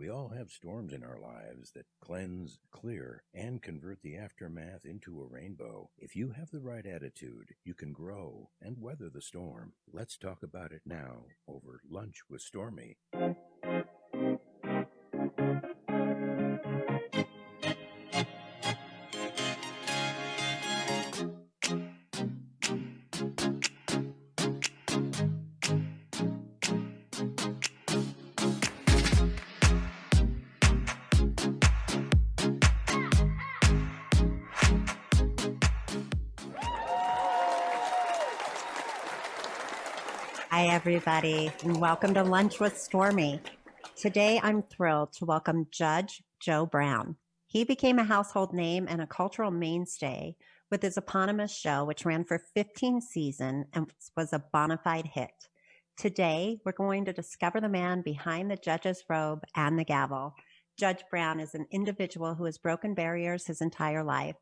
We all have storms in our lives that cleanse, clear, and convert the aftermath into a rainbow. If you have the right attitude, you can grow and weather the storm. Let's talk about it now over lunch with Stormy. Hi, everybody, and welcome to Lunch with Stormy. Today, I'm thrilled to welcome Judge Joe Brown. He became a household name and a cultural mainstay with his eponymous show, which ran for 15 seasons and was a bona fide hit. Today, we're going to discover the man behind the judge's robe and the gavel. Judge Brown is an individual who has broken barriers his entire life.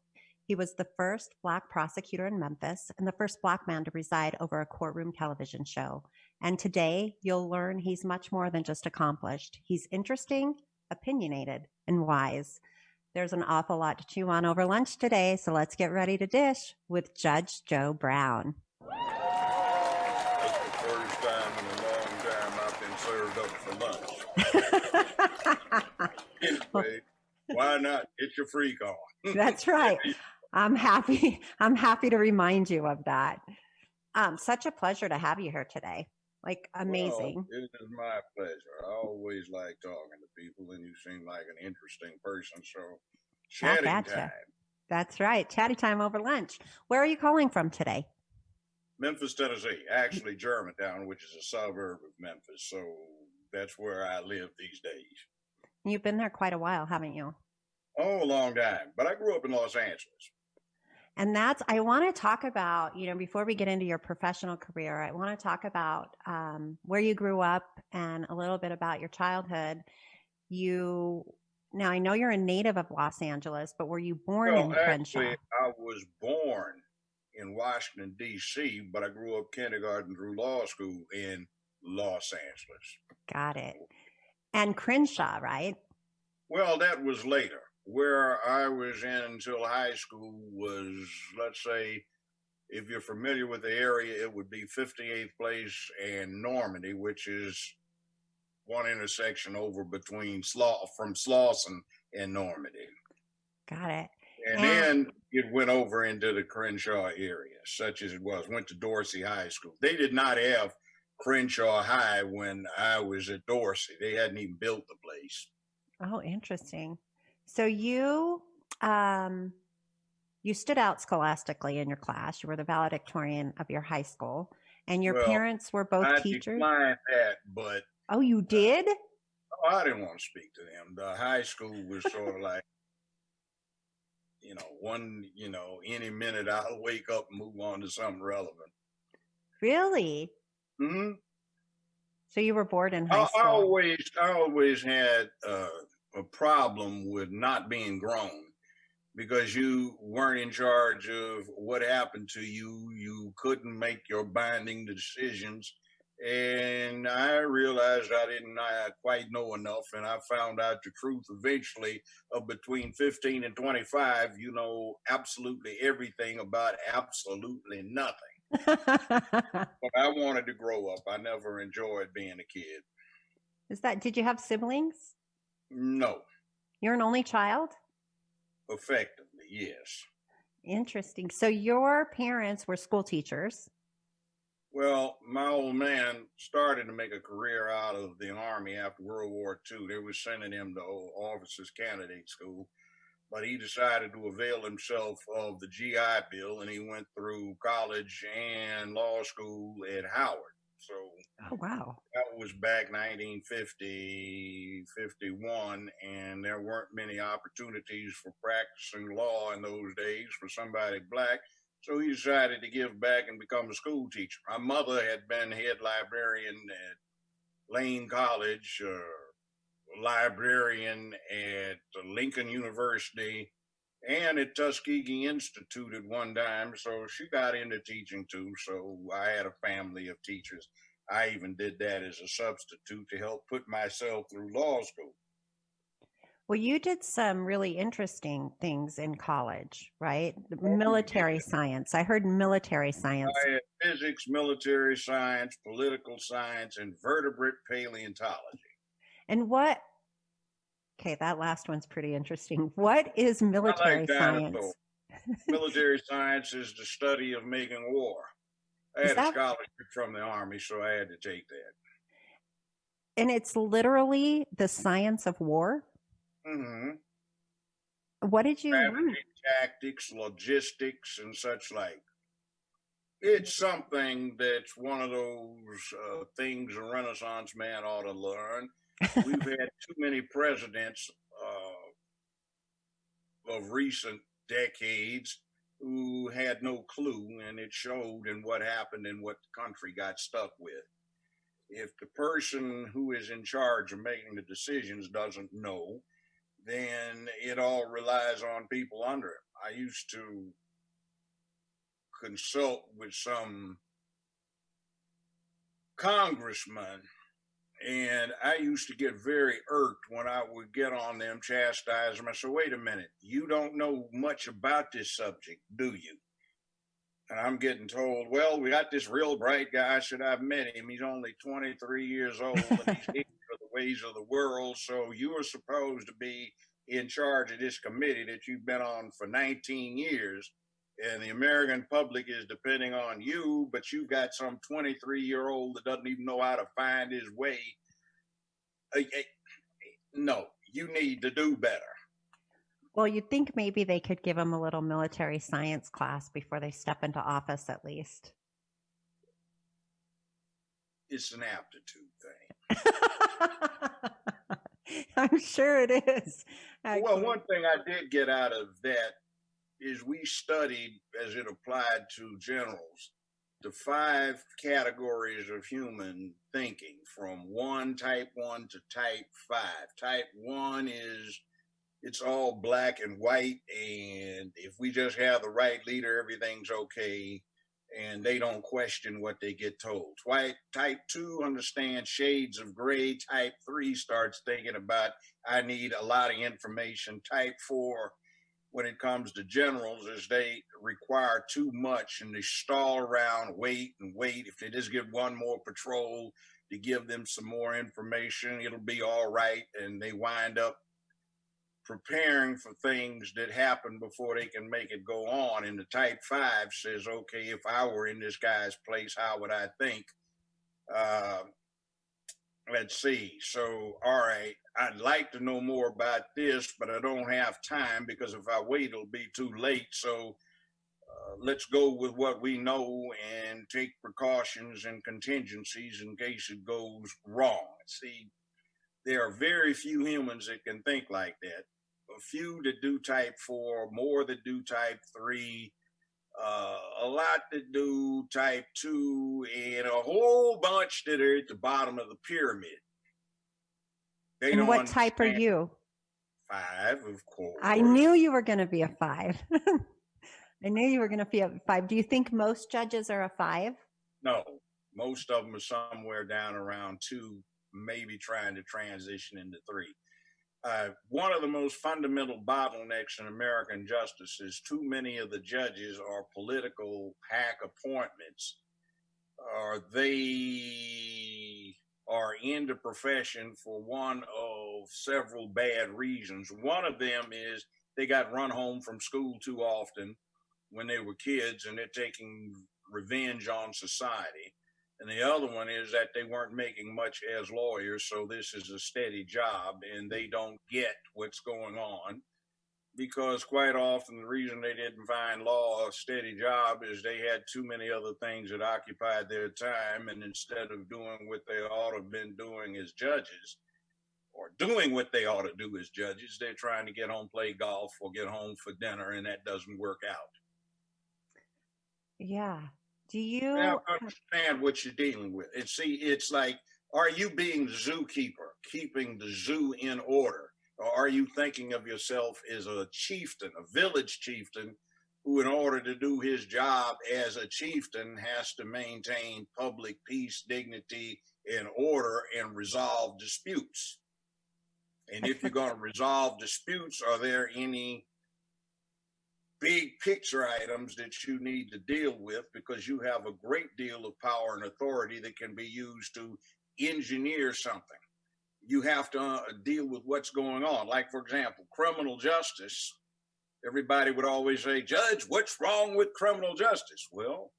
He was the first Black prosecutor in Memphis and the first Black man to preside over a courtroom television show. And today, you'll learn he's much more than just accomplished. He's interesting, opinionated, and wise. There's an awful lot to chew on over lunch today, so let's get ready to dish with Judge Joe Brown. That's the first time in a long time I've been served up for lunch. Anyway, why not get your freak on? That's right. I'm happy to remind you of that. Such a pleasure to have you here today. Like, amazing. Well, it is my pleasure. I always like talking to people, and you seem like an interesting person, so chatting time. That's right. Chatty time over lunch. Where are you calling from today? Memphis, Tennessee. Actually, Germantown, which is a suburb of Memphis, so that's where I live these days. You've been there quite a while, haven't you? Oh, a long time. But I grew up in Los Angeles. And I want to talk about, before we get into your professional career, I want to talk about where you grew up and a little bit about your childhood. Now, I know you're a native of Los Angeles, but were you born in Crenshaw? Actually, I was born in Washington, D.C., but I grew up kindergarten through law school in Los Angeles. Got it. And Crenshaw, right? Well, that was later. Where I was in until high school was, let's say, if you're familiar with the area, it would be 58th Place and Normandy, which is one intersection over between from Slauson and Normandy. Got it. And then it went over into the Crenshaw area, such as it was. Went to Dorsey High School. They did not have Crenshaw High when I was at Dorsey. They hadn't even built the place. Oh, interesting. So you stood out scholastically in your class. You were the valedictorian of your high school, and your parents were both teachers. I declined that, but oh, you did? I didn't want to speak to them. The high school was sort of like, any minute I'll wake up and move on to something relevant. Really? Mm-hmm. So you were bored in high school. I always had a problem with not being grown because you weren't in charge of what happened to you. You couldn't make your binding decisions. And I realized I didn't quite know enough. And I found out the truth eventually of between 15 and 25, you know, absolutely everything about absolutely nothing. But I wanted to grow up. I never enjoyed being a kid. Did you have siblings? No. You're an only child? Effectively, yes. Interesting. So your parents were school teachers. Well, my old man started to make a career out of the Army after World War II. They were sending him to officers candidate school, but he decided to avail himself of the GI Bill, and he went through college and law school at Howard. So, oh, wow. That was back 1950, 51, and there weren't many opportunities for practicing law in those days for somebody Black. So he decided to give back and become a school teacher. My mother had been head librarian at Lane College, librarian at Lincoln University, and at Tuskegee Institute at one time. So she got into teaching too. So I had a family of teachers. I even did that as a substitute to help put myself through law school. Well, you did some really interesting things in college, right? Oh, Military yeah. science. I heard military science. I had physics, military science, political science, and vertebrate paleontology. And what, okay, that last one's pretty interesting. What is I like military dinosaurs. science? Military science is the study of making war. I Is had a that, scholarship from the Army, so I had to take that. and it's literally the science of war? Hmm. What did you learn? Strategy, tactics, logistics, and such like. It's something that's one of those things a Renaissance man ought to learn. We've had too many presidents of recent decades who had no clue, and it showed in what happened and what the country got stuck with. If the person who is in charge of making the decisions doesn't know, then it all relies on people under him. I used to consult with some congressman, and I used to get very irked when I would get on them, chastise them. I said, wait a minute, you don't know much about this subject, do you? And I'm getting told, well, we got this real bright guy. I said, I've met him. He's only 23 years old and he's ignorant of the ways of the world. So you are supposed to be in charge of this committee that you've been on for 19 years. And the American public is depending on you, but you've got some 23-year-old that doesn't even know how to find his way. No, you need to do better. Well, you'd think maybe they could give them a little military science class before they step into office, at least. It's an aptitude thing. I'm sure it is. Actually. Well, one thing I did get out of that is we studied, as it applied to generals, the 5 categories of human thinking from type 1 to type 5. Type 1 is it's all black and white, and if we just have the right leader, everything's okay, and they don't question what they get told. Type 2 understands shades of gray. Type 3 starts thinking about, I need a lot of information. Type 4, when it comes to generals, is they require too much and they stall around, wait and wait. If they just get one more patrol to give them some more information, it'll be all right, and they wind up preparing for things that happen before they can make it go on. And the type 5 says, okay, if I were in this guy's place, how would I think? Let's see. So, all right, I'd like to know more about this, but I don't have time because if I wait, it'll be too late. So let's go with what we know and take precautions and contingencies in case it goes wrong. See, there are very few humans that can think like that. A few that do type 4, more that do type 3, a lot that do type 2, and a whole bunch that are at the bottom of the pyramid. They and what type are you? 5, of course. I knew you were going to be a 5. I knew you were going to be a 5. Do you think most judges are a 5? No, most of them are somewhere down around 2, maybe trying to transition into 3. One of the most fundamental bottlenecks in American justice is too many of the judges are political hack appointments, or they are in the profession for one of several bad reasons. One of them is they got run home from school too often when they were kids and they're taking revenge on society. And the other one is that they weren't making much as lawyers, so this is a steady job, and they don't get what's going on because quite often the reason they didn't find law a steady job is they had too many other things that occupied their time, and instead of doing what they ought to have been doing as judges, or doing what they ought to do as judges, they're trying to get home, play golf, or get home for dinner, and that doesn't work out. Yeah. Do you understand what you're dealing with? And see, it's like, are you being the zookeeper, keeping the zoo in order? Or are you thinking of yourself as a chieftain, a village chieftain, who in order to do his job as a chieftain has to maintain public peace, dignity, and order and resolve disputes? And if you're going to resolve disputes, are there any big picture items that you need to deal with? Because you have a great deal of power and authority that can be used to engineer something. You have to deal with what's going on. Like, for example, criminal justice. Everybody would always say, Judge, what's wrong with criminal justice? Well,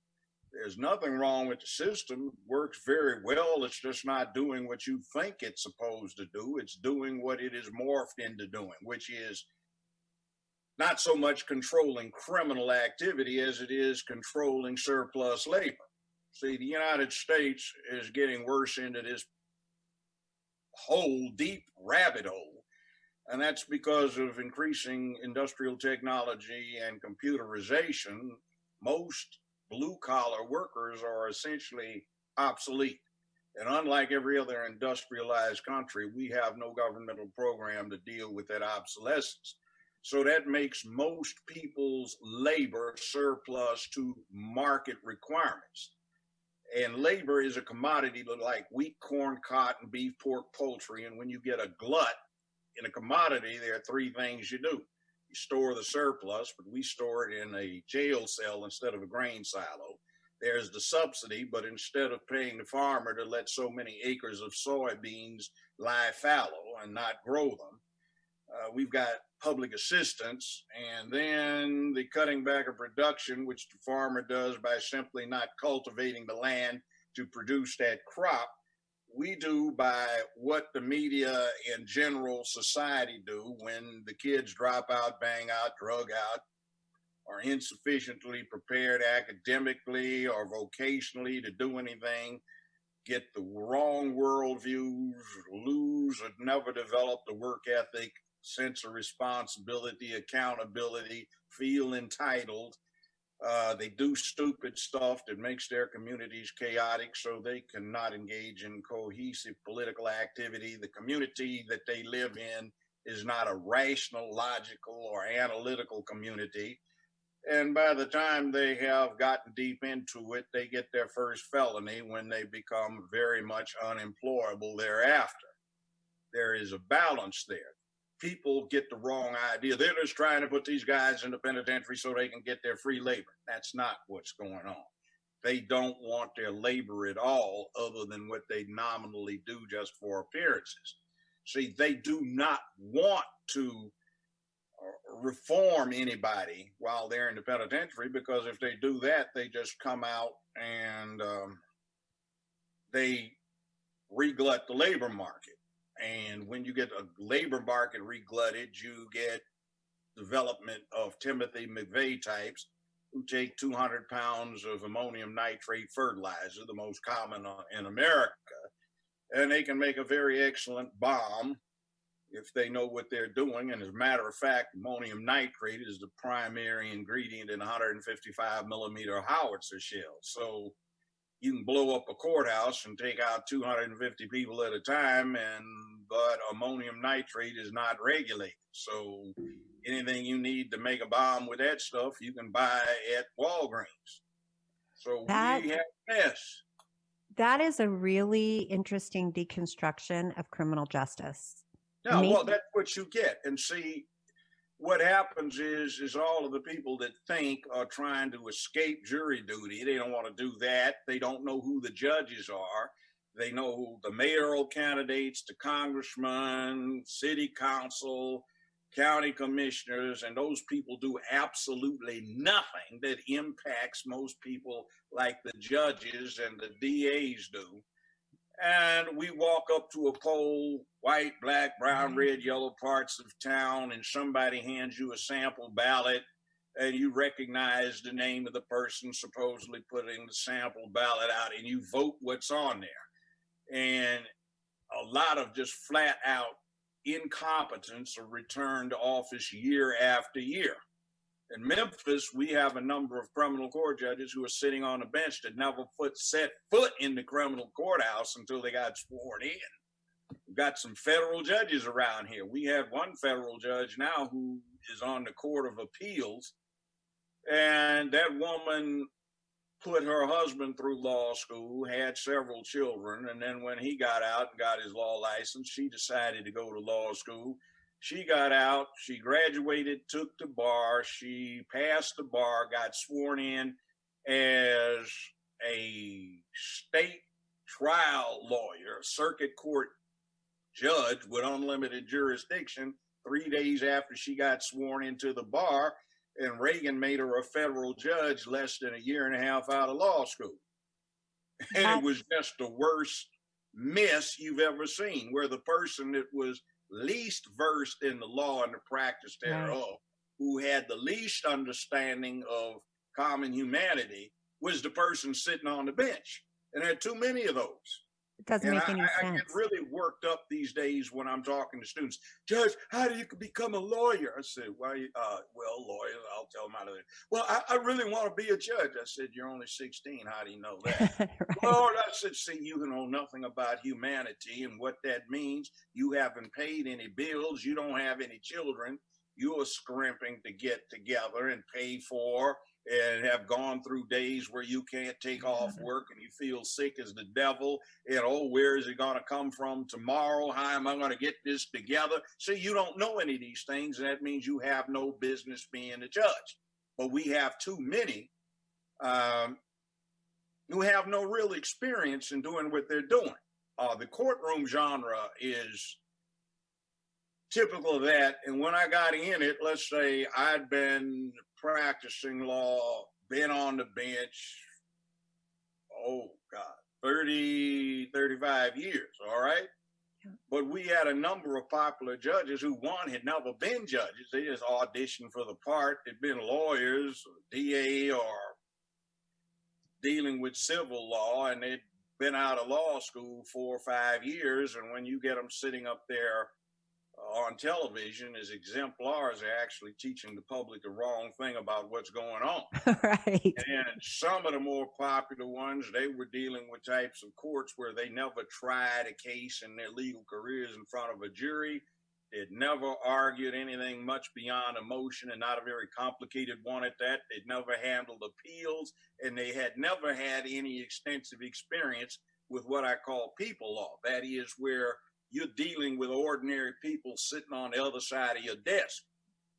there's nothing wrong with the system. It works very well. It's just not doing what you think it's supposed to do. It's doing what it is morphed into doing, which is not so much controlling criminal activity as it is controlling surplus labor. See, the United States is getting worse into this hole, deep rabbit hole, and that's because of increasing industrial technology and computerization. Most blue-collar workers are essentially obsolete. And unlike every other industrialized country, we have no governmental program to deal with that obsolescence. So that makes most people's labor surplus to market requirements. And labor is a commodity like wheat, corn, cotton, beef, pork, poultry. And when you get a glut in a commodity, there are three things you do. You store the surplus, but we store it in a jail cell instead of a grain silo. There's the subsidy, but instead of paying the farmer to let so many acres of soybeans lie fallow and not grow them, we've got public assistance, and then the cutting back of production, which the farmer does by simply not cultivating the land to produce that crop. We do by what the media and general society do when the kids drop out, bang out, drug out, are insufficiently prepared academically or vocationally to do anything, get the wrong worldviews, lose or never develop the work ethic, sense of responsibility, accountability, feel entitled. They do stupid stuff that makes their communities chaotic, so they cannot engage in cohesive political activity. The community that they live in is not a rational, logical, or analytical community. And by the time they have gotten deep into it, they get their first felony when they become very much unemployable thereafter. There is a balance there. People get the wrong idea. They're just trying to put these guys in the penitentiary so they can get their free labor. That's not what's going on. They don't want their labor at all other than what they nominally do just for appearances. See, they do not want to reform anybody while they're in the penitentiary, because if they do that, they just come out and they reglut the labor market. And when you get a labor market reglutted, you get development of Timothy McVeigh types who take 200 pounds of ammonium nitrate fertilizer, the most common in America, and they can make a very excellent bomb if they know what they're doing. And as a matter of fact, ammonium nitrate is the primary ingredient in 155 millimeter howitzer shells. So you can blow up a courthouse and take out 250 people at a time, but ammonium nitrate is not regulated. So anything you need to make a bomb with that stuff, you can buy at Walgreens. So we have this. That is a really interesting deconstruction of criminal justice. Yeah, well, that's what you get. And see, what happens is all of the people that think are trying to escape jury duty. They don't want to do that. They don't know who the judges are. They know the mayoral candidates, the congressmen, city council, county commissioners, and those people do absolutely nothing that impacts most people like the judges and the DAs do. And we walk up to a poll, white, black, brown, red, yellow parts of town, and somebody hands you a sample ballot, and you recognize the name of the person supposedly putting the sample ballot out, and you vote what's on there. And a lot of just flat out incompetence are returned to office year after year. In Memphis, we have a number of criminal court judges who are sitting on a bench that never set foot in the criminal courthouse until they got sworn in. We've got some federal judges around here. We have one federal judge now who is on the Court of Appeals, and that woman put her husband through law school, had several children, and then when he got out and got his law license, she decided to go to law school. She got out, she graduated, took the bar, she passed the bar, got sworn in as a state trial lawyer, circuit court judge with unlimited jurisdiction 3 days after she got sworn into the bar, and Reagan made her a federal judge less than a year and a half out of law school. And it was just the worst miss you've ever seen, where the person that was least versed in the law and the practice thereof, who had the least understanding of common humanity, was the person sitting on the bench. And there are too many of those. It doesn't make any sense. I get really worked up these days when I'm talking to students. Judge, how do you become a lawyer? I said, well, lawyer, I'll tell them how to. Well, I really want to be a judge. I said, you're only 16. How do you know that? Right. Well, I said, see, you know nothing about humanity and what that means. You haven't paid any bills. You don't have any children. You are scrimping to get together and pay for, and have gone through days where you can't take off work and you feel sick as the devil. And, oh, where is it going to come from tomorrow? How am I going to get this together? So you don't know any of these things, and that means you have no business being a judge. But we have too many who have no real experience in doing what they're doing. The courtroom genre is typical of that. And when I got in it, let's say I'd been practicing law, been on the bench, 30, 35 years, all right? Yeah. But we had a number of popular judges who, one, had never been judges. They just auditioned for the part. They'd been lawyers, or DA, or dealing with civil law, and they'd been out of law school 4 or 5 years. And when you get them sitting up there on television as exemplars, they're actually teaching the public the wrong thing about what's going on. Right. And some of the more popular ones, they were dealing with types of courts where they never tried a case in their legal careers in front of a jury. They'd never argued anything much beyond a motion, and not a very complicated one at that. They'd never handled appeals, and they had never had any extensive experience with what I call people law. That is where you're dealing with ordinary people sitting on the other side of your desk.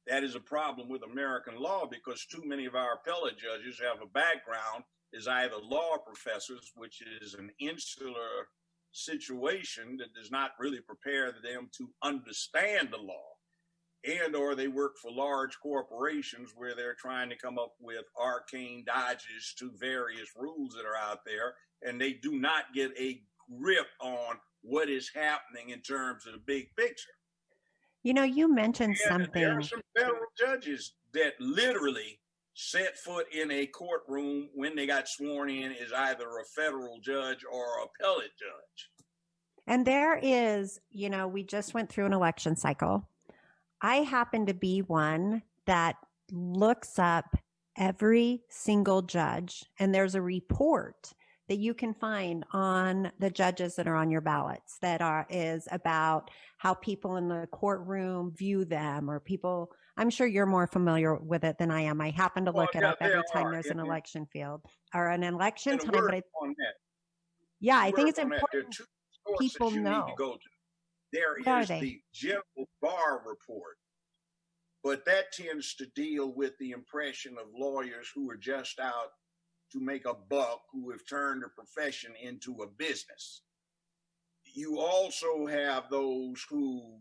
That is a problem with American law, because too many of our appellate judges have a background as either law professors, which is an insular situation that does not really prepare them to understand the law, and or they work for large corporations where they're trying to come up with arcane dodges to various rules that are out there, and they do not get a grip on what is happening in terms of the big picture. You know, you mentioned something. There are some federal judges that literally set foot in a courtroom when they got sworn in as either a federal judge or appellate judge. And there is, you know, we just went through an election cycle. I happen to be one that looks up every single judge, and there's a report that you can find on the judges that are on your ballots is about how people in the courtroom view them, or people. I'm sure you're more familiar with it than I am. I happen to look it up every time there's an election field or an election time. But I think it's important. There are two sources people you know. Need to go to. There is the general bar report, but that tends to deal with the impression of lawyers who are just out to make a buck, who have turned a profession into a business. You also have those who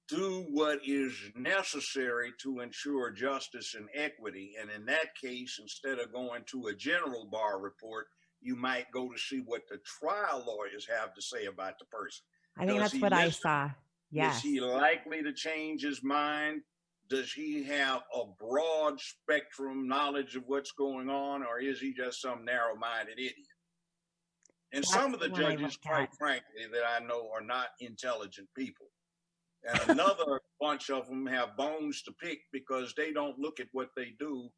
do what is necessary to ensure justice and equity. And in that case, instead of going to a general bar report, you might go to see what the trial lawyers have to say about the person. I think that's what I saw. Yes. Is he likely to change his mind? Does he have a broad spectrum knowledge of what's going on, or is he just some narrow-minded idiot? And some of the judges, quite frankly, that I know are not intelligent people. And another bunch of them have bones to pick, because they don't look at what they do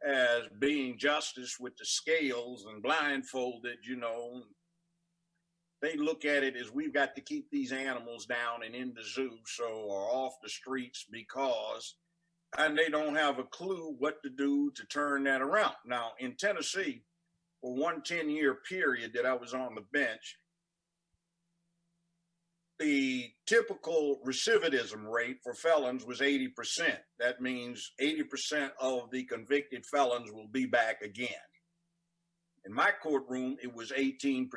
as being justice with the scales and blindfolded, you know. They look at it as, we've got to keep these animals down and in the zoo, or off the streets, because and they don't have a clue what to do to turn that around. Now, in Tennessee, for one 10-year period that I was on the bench, the typical recidivism rate for felons was 80%. That means 80% of the convicted felons will be back again. In my courtroom, it was 18%.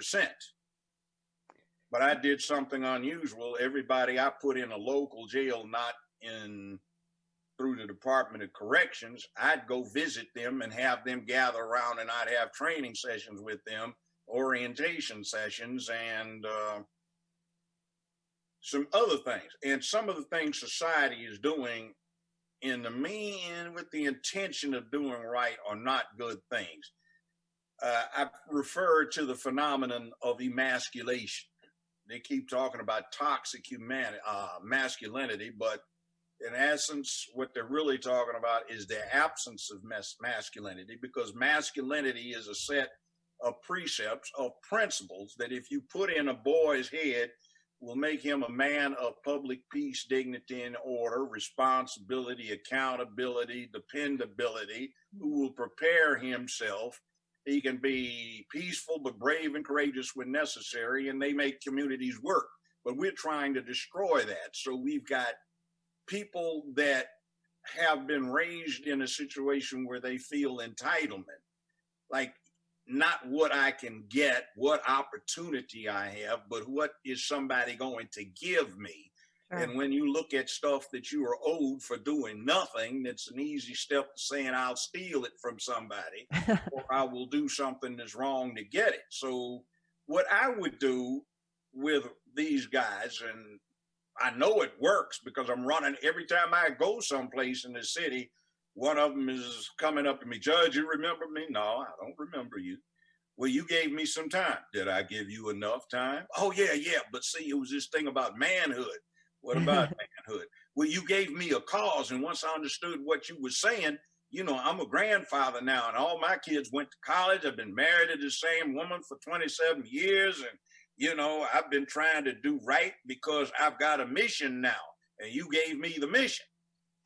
But I did something unusual. Everybody I put in a local jail, not in through the Department of Corrections, I'd go visit them and have them gather around, and I'd have training sessions with them, orientation sessions, and some other things. And some of the things society is doing in the mean with the intention of doing right are not good things. I refer to the phenomenon of emasculation. They keep talking about toxic masculinity, but in essence, what they're really talking about is the absence of masculinity, because masculinity is a set of precepts, of principles that if you put in a boy's head, will make him a man of public peace, dignity, and order, responsibility, accountability, dependability, who will prepare himself. He can be peaceful but brave and courageous when necessary, and they make communities work. But we're trying to destroy that. So we've got people that have been raised in a situation where they feel entitlement, like not what I can get, what opportunity I have, but what is somebody going to give me. Sure. And when you look at stuff that you are owed for doing nothing, it's an easy step to saying I'll steal it from somebody or I will do something that's wrong to get it. So what I would do with these guys, and I know it works because I'm running every time I go someplace in the city. One of them is coming up to me, Judge, you remember me? No, I don't remember you. Well, you gave me some time. Did I give you enough time? Oh, yeah. But see, it was this thing about manhood. What about manhood? Well, you gave me a cause. And once I understood what you were saying, you know, I'm a grandfather now, and all my kids went to college. I've been married to the same woman for 27 years. And, you know, I've been trying to do right because I've got a mission now. And you gave me the mission.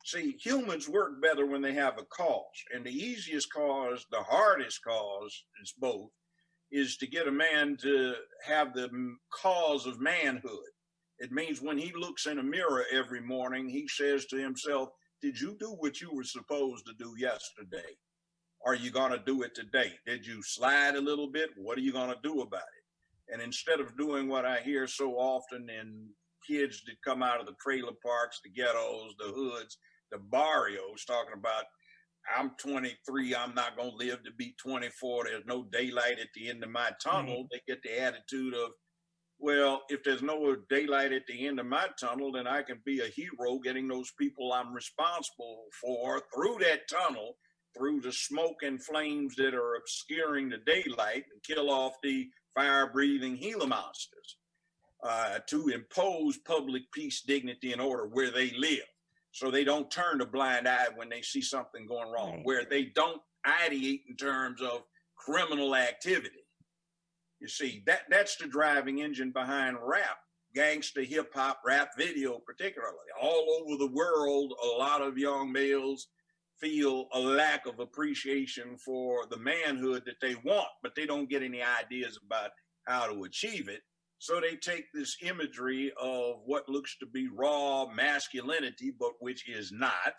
See, humans work better when they have a cause. And the easiest cause, the hardest cause, it's both, is to get a man to have the cause of manhood. It means when he looks in a mirror every morning, he says to himself, did you do what you were supposed to do yesterday? Are you going to do it today? Did you slide a little bit? What are you going to do about it? And instead of doing what I hear so often in kids that come out of the trailer parks, the ghettos, the hoods, the barrios, talking about, I'm 23, I'm not going to live to be 24. There's no daylight at the end of my tunnel. They get the attitude of, well, if there's no daylight at the end of my tunnel, then I can be a hero getting those people I'm responsible for through that tunnel, through the smoke and flames that are obscuring the daylight, and kill off the fire-breathing Gila monsters, to impose public peace, dignity, and order where they live. So they don't turn a blind eye when they see something going wrong, where they don't ideate in terms of criminal activity. You see, that's the driving engine behind rap, gangster hip hop, rap video particularly. All over the world, a lot of young males feel a lack of appreciation for the manhood that they want, but they don't get any ideas about how to achieve it. So they take this imagery of what looks to be raw masculinity, but which is not,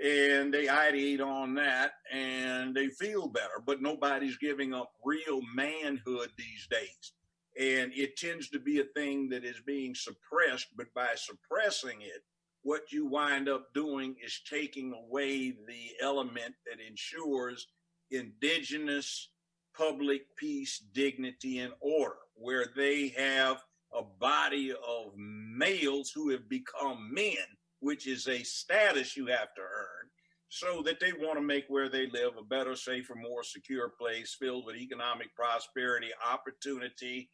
and they ideate on that and they feel better, but nobody's giving up real manhood these days. And it tends to be a thing that is being suppressed, but by suppressing it, what you wind up doing is taking away the element that ensures indigenous public peace, dignity, and order, where they have a body of males who have become men, which is a status you have to earn, so that they want to make where they live a better, safer, more secure place filled with economic prosperity, opportunity,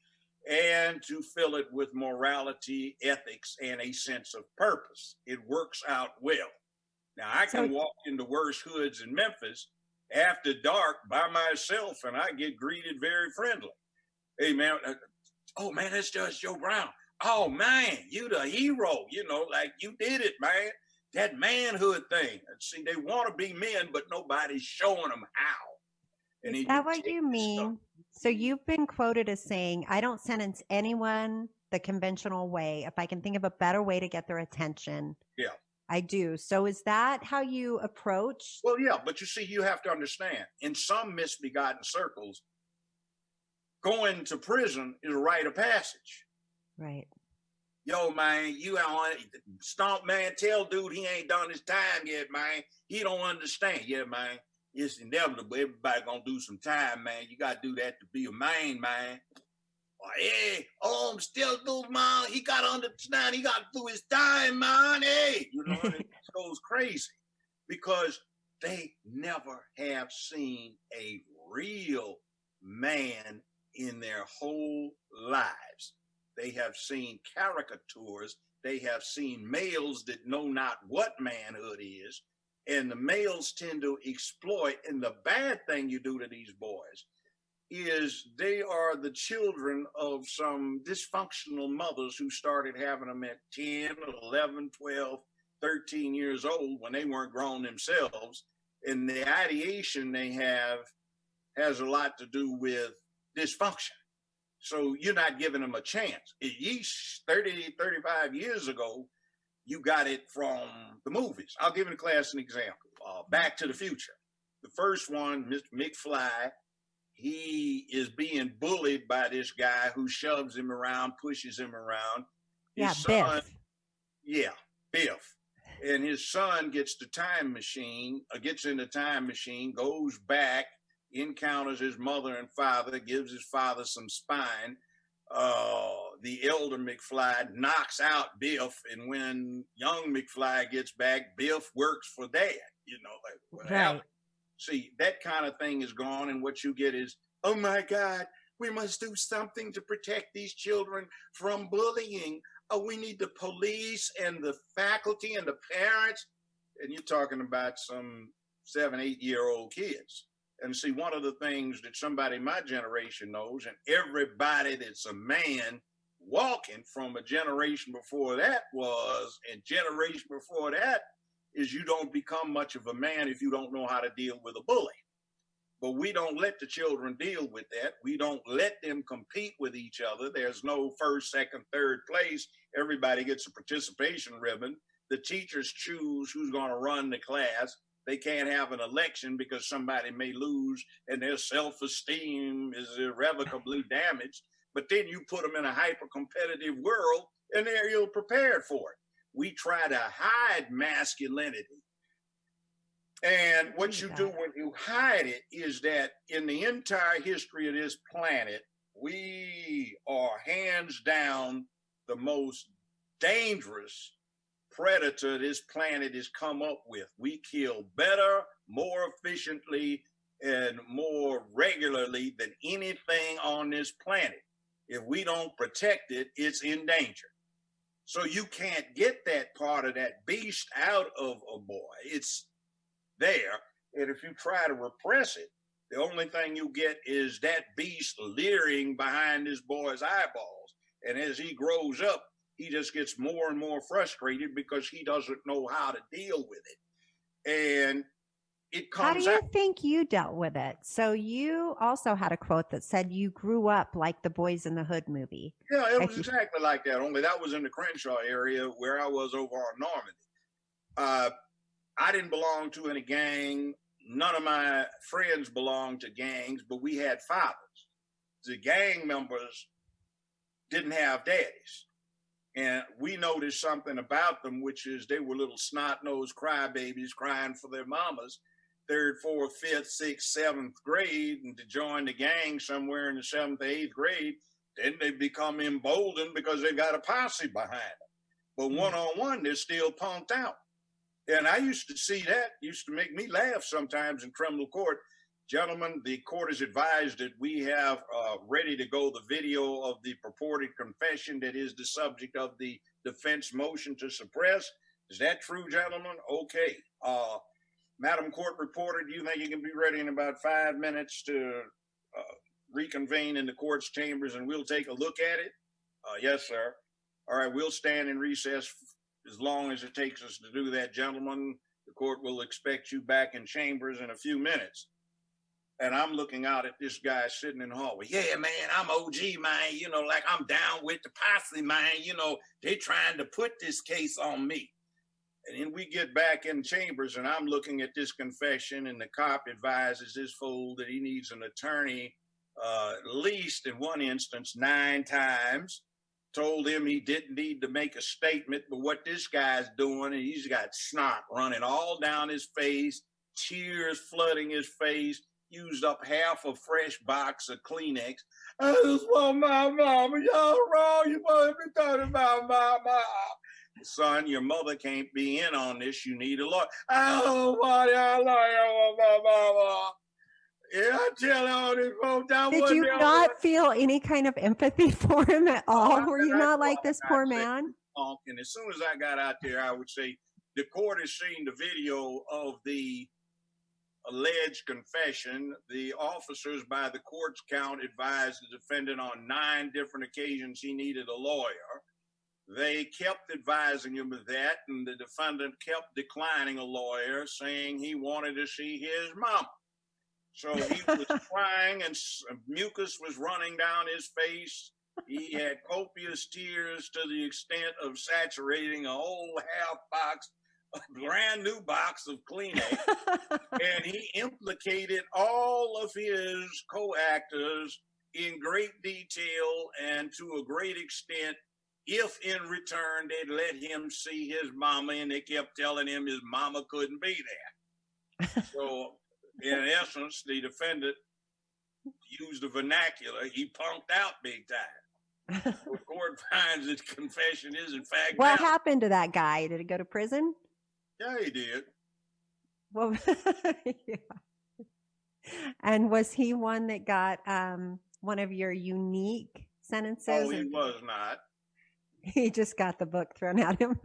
and to fill it with morality, ethics, and a sense of purpose. It works out well. Now, I can walk into worse hoods in Memphis after dark by myself, and I get greeted very friendly. Hey, man, oh, man, that's Judge Joe Brown. Oh, man, you the hero. You know, like, you did it, man. that manhood thing. And see, they want to be men, but nobody's showing them how. And Is then that you what take you this stuff. mean? So you've been quoted as saying, I don't sentence anyone the conventional way. If I can think of a better way to get their attention, Yeah. I do. So is that how you approach? Well, yeah, but you see, you have to understand, in some misbegotten circles, going to prison is a rite of passage. Right. Yo, man, you on stomp, man, tell dude he ain't done his time yet, man. He don't understand. Yeah, man. It's inevitable. Everybody gonna do some time, man. You gotta do that to be a man, man. Or, hey, oh, I'm still dude, man. He gotta understand. He gotta do his time, man. Hey, you know, and it goes crazy because they never have seen a real man in their whole lives. They have seen caricatures. They have seen males that know not what manhood is. And the males tend to exploit. And the bad thing you do to these boys is they are the children of some dysfunctional mothers who started having them at 10, 11, 12, 13 years old when they weren't grown themselves. And the ideation they have has a lot to do with dysfunction. So you're not giving them a chance. Yeesh, 30, 35 years ago, you got it from the movies. I'll give the class an example. Back to the Future. The first one, Mr. McFly, he is being bullied by this guy who shoves him around, pushes him around. His son, Biff. Yeah, Biff. And his son gets in the time machine, goes back, encounters his mother and father, gives his father some spine. The elder McFly knocks out Biff, and when young McFly gets back, Biff works for dad. You know, like what happened? See, that kind of thing is gone, and what you get is, oh my God, we must do something to protect these children from bullying. Oh, we need the police and the faculty and the parents. And you're talking about some 7, 8-year-old kids. And see, one of the things that somebody my generation knows, and everybody that's a man walking from a generation before that was, and generation before that, is you don't become much of a man if you don't know how to deal with a bully. But we don't let the children deal with that. We don't let them compete with each other. There's no first, second, third place. Everybody gets a participation ribbon. The teachers choose who's going to run the class. They can't have an election because somebody may lose and their self-esteem is irrevocably damaged. But then you put them in a hyper-competitive world and they're ill-prepared for it. We try to hide masculinity. And what you do when you hide it is that in the entire history of this planet, we are hands down the most dangerous predator this planet has come up with. We kill better, more efficiently, and more regularly than anything on this planet. If we don't protect it, it's in danger. So you can't get that part of that beast out of a boy. It's there. And if you try to repress it, the only thing you get is that beast leering behind this boy's eyeballs. And as he grows up, he just gets more and more frustrated because he doesn't know how to deal with it. And it comes out. How do you think you dealt with it? So you also had a quote that said you grew up like the Boys in the Hood movie. Yeah, it was exactly like that, only that was in the Crenshaw area where I was over on Normandy. I didn't belong to any gang. None of my friends belonged to gangs, but we had fathers. The gang members didn't have daddies. And we noticed something about them, which is they were little snot-nosed crybabies crying for their mamas, 3rd, 4th, 5th, 6th, 7th grade, and to join the gang somewhere in the 7th or 8th grade, then they become emboldened because they got a posse behind them. But one-on-one, they're still punked out. And I used to see that, used to make me laugh sometimes in criminal court. Gentlemen, the court is advised that we have ready to go the video of the purported confession that is the subject of the defense motion to suppress. Is that true, gentlemen? Okay. Madam Court Reporter, do you think you can be ready in about 5 minutes to reconvene in the court's chambers and we'll take a look at it? Yes, sir. All right, we'll stand in recess as long as it takes us to do that, gentlemen, the court will expect you back in chambers in a few minutes. And I'm looking out at this guy sitting in the hallway. Yeah, man, I'm OG, man. You know, like I'm down with the posse, man. You know, they trying to put this case on me. And then we get back in chambers, and I'm looking at this confession, and the cop advises his fool that he needs an attorney at least in one instance 9 times. Told him he didn't need to make a statement, but what this guy's doing, and he's got snot running all down his face, tears flooding his face, used up half a fresh box of Kleenex. I just want my mama. Y'all wrong. You want to be talking about my mama. Son, your mother can't be in on this. You need a lawyer. I don't want a lawyer, my mama. Yeah, I tell all these folks that. Did you not feel any kind of empathy for him at all? Were you not like this poor man? And as soon as I got out there, I would say the court has seen the video of the alleged confession. The officers, by the court's count, advised the defendant on 9 different occasions he needed a lawyer. They kept advising him of that, and the defendant kept declining a lawyer, saying he wanted to see his mama. So he was crying, and mucus was running down his face. He had copious tears to the extent of saturating a whole half box, a brand new box of Kleenex. And he implicated all of his co-actors in great detail and to a great extent, if in return they'd let him see his mama, and they kept telling him his mama couldn't be there. So in essence, the defendant used the vernacular. He punked out big time. The court finds that confession is in fact. What happened to that guy? Did he go to prison? Yeah, he did. Well, yeah. And was he one that got one of your unique sentences? Oh, he was not. He just got the book thrown at him.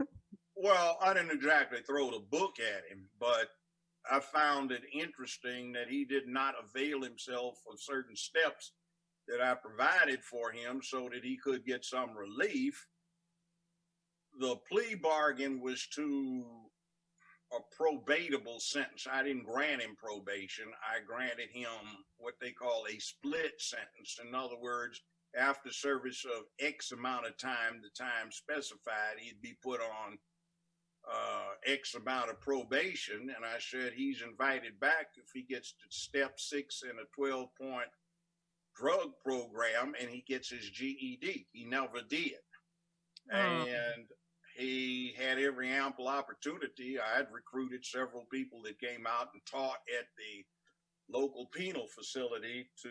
Well, I didn't exactly throw the book at him, but I found it interesting that he did not avail himself of certain steps that I provided for him so that he could get some relief. The plea bargain was to a probatable sentence. I didn't grant him probation. I granted him what they call a split sentence. In other words, after service of X amount of time, the time specified, he'd be put on X amount of probation. And I said, he's invited back if he gets to step 6 in a 12-point drug program and he gets his GED. He never did. Oh. And he had every ample opportunity. I had recruited several people that came out and taught at the local penal facility to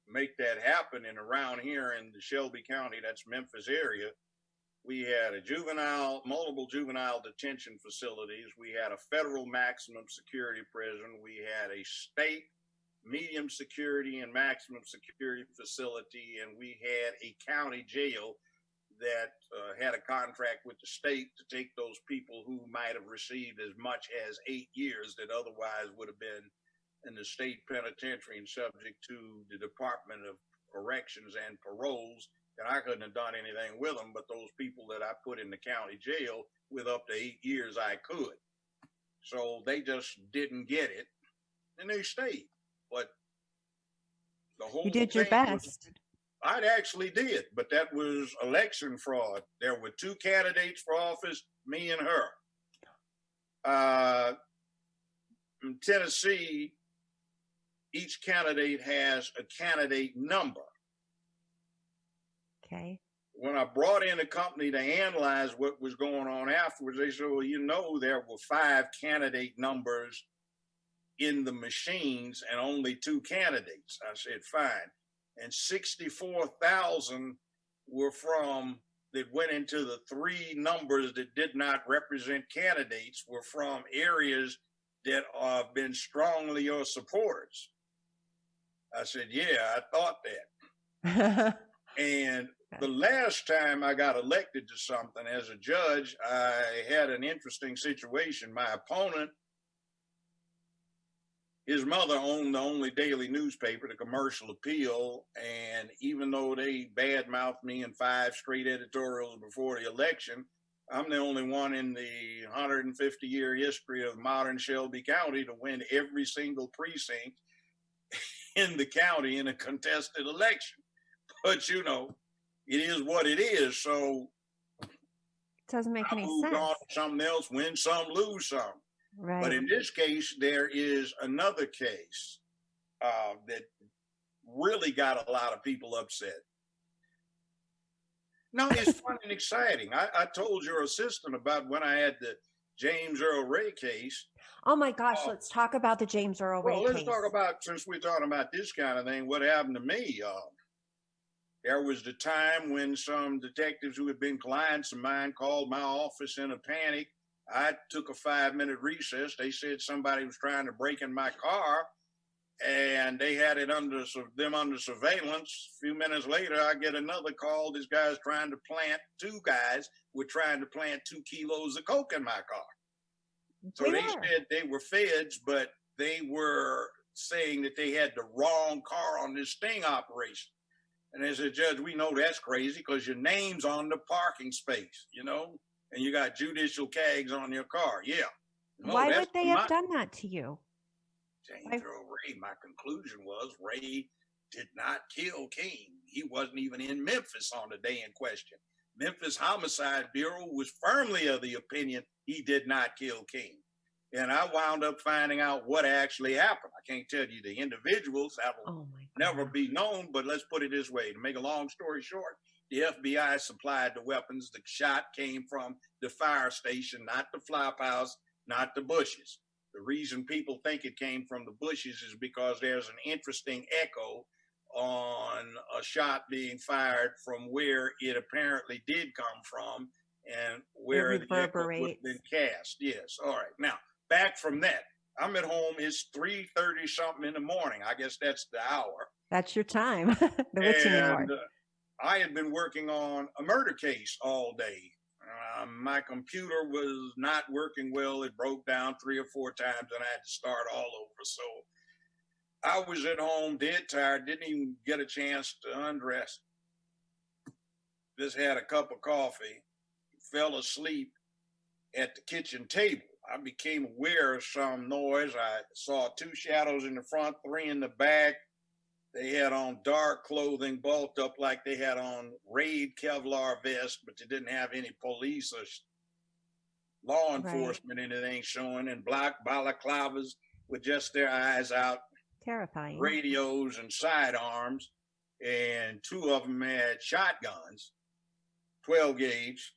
make that happen. And around here in the Shelby County, that's Memphis area, we had multiple juvenile detention facilities. We had a federal maximum security prison. We had a state medium security and maximum security facility. And we had a county jail that had a contract with the state to take those people who might have received as much as 8 years that otherwise would have been in the state penitentiary and subject to the Department of Corrections and Paroles. And I couldn't have done anything with them, but those people that I put in the county jail with up to 8 years, I could. So they just didn't get it, and they stayed. But the whole you did your best. I actually did, but that was election fraud. There were 2 candidates for office, me and her. In Tennessee, each candidate has a candidate number. Okay. When I brought in a company to analyze what was going on afterwards, they said, well, you know, there were 5 candidate numbers in the machines and only 2 candidates. I said, fine. And 64,000 were that went into the 3 numbers that did not represent candidates were from areas that have been strongly your supporters. I said, yeah, I thought that. And the last time I got elected to something as a judge, I had an interesting situation. My opponent, his mother owned the only daily newspaper, the Commercial Appeal, and even though they badmouthed me in 5 straight editorials before the election, I'm the only one in the 150-year history of modern Shelby County to win every single precinct in the county in a contested election. But, you know, it is what it is. So Doesn't make I any moved sense. on to something else, win some, lose some. Right. But in this case, there is another case that really got a lot of people upset. No, it's fun and exciting. I told your assistant about when I had the James Earl Ray case. Oh my gosh, let's talk about the James Earl Ray Well, let's case. talk about, since we're talking about this kind of thing, what happened to me. There was the time when some detectives who had been clients of mine called my office in a panic. I took a 5-minute recess. They said somebody was trying to break in my car, and they had it under surveillance. A few minutes later, I get another call. This guy's trying to plant, 2 guys were trying to plant 2 kilos of coke in my car. So they said they were feds, but they were saying that they had the wrong car on this sting operation. And they said, Judge, we know that's crazy because your name's on the parking space, you know, and you got judicial tags on your car. Yeah. No, why would they have done that to you? James Earl Ray, my conclusion was Ray did not kill King. He wasn't even in Memphis on the day in question. Memphis Homicide Bureau was firmly of the opinion he did not kill King. And I wound up finding out what actually happened. I can't tell you the individuals. That will never be known, but let's put it this way. To make a long story short, the FBI supplied the weapons. The shot came from the fire station, not the flop house, not the bushes. The reason people think it came from the bushes is because there's an interesting echo on a shot being fired from where it apparently did come from and where the echo would have been cast. Yes. All right. Now, back from that, I'm at home. It's 3:30 something in the morning. I guess that's the hour. That's your time. The witching hour. I had been working on a murder case all day. My computer was not working well. It broke down 3 or 4 times and I had to start all over. So I was at home dead tired, didn't even get a chance to undress. Just had a cup of coffee, fell asleep at the kitchen table. I became aware of some noise. I saw 2 shadows in the front, 3 in the back. They had on dark clothing, bulked up like they had on raid Kevlar vests, but they didn't have any police or law enforcement, anything showing, and black balaclavas with just their eyes out. Terrifying. Radios and sidearms, and 2 of them had shotguns, 12 gauge,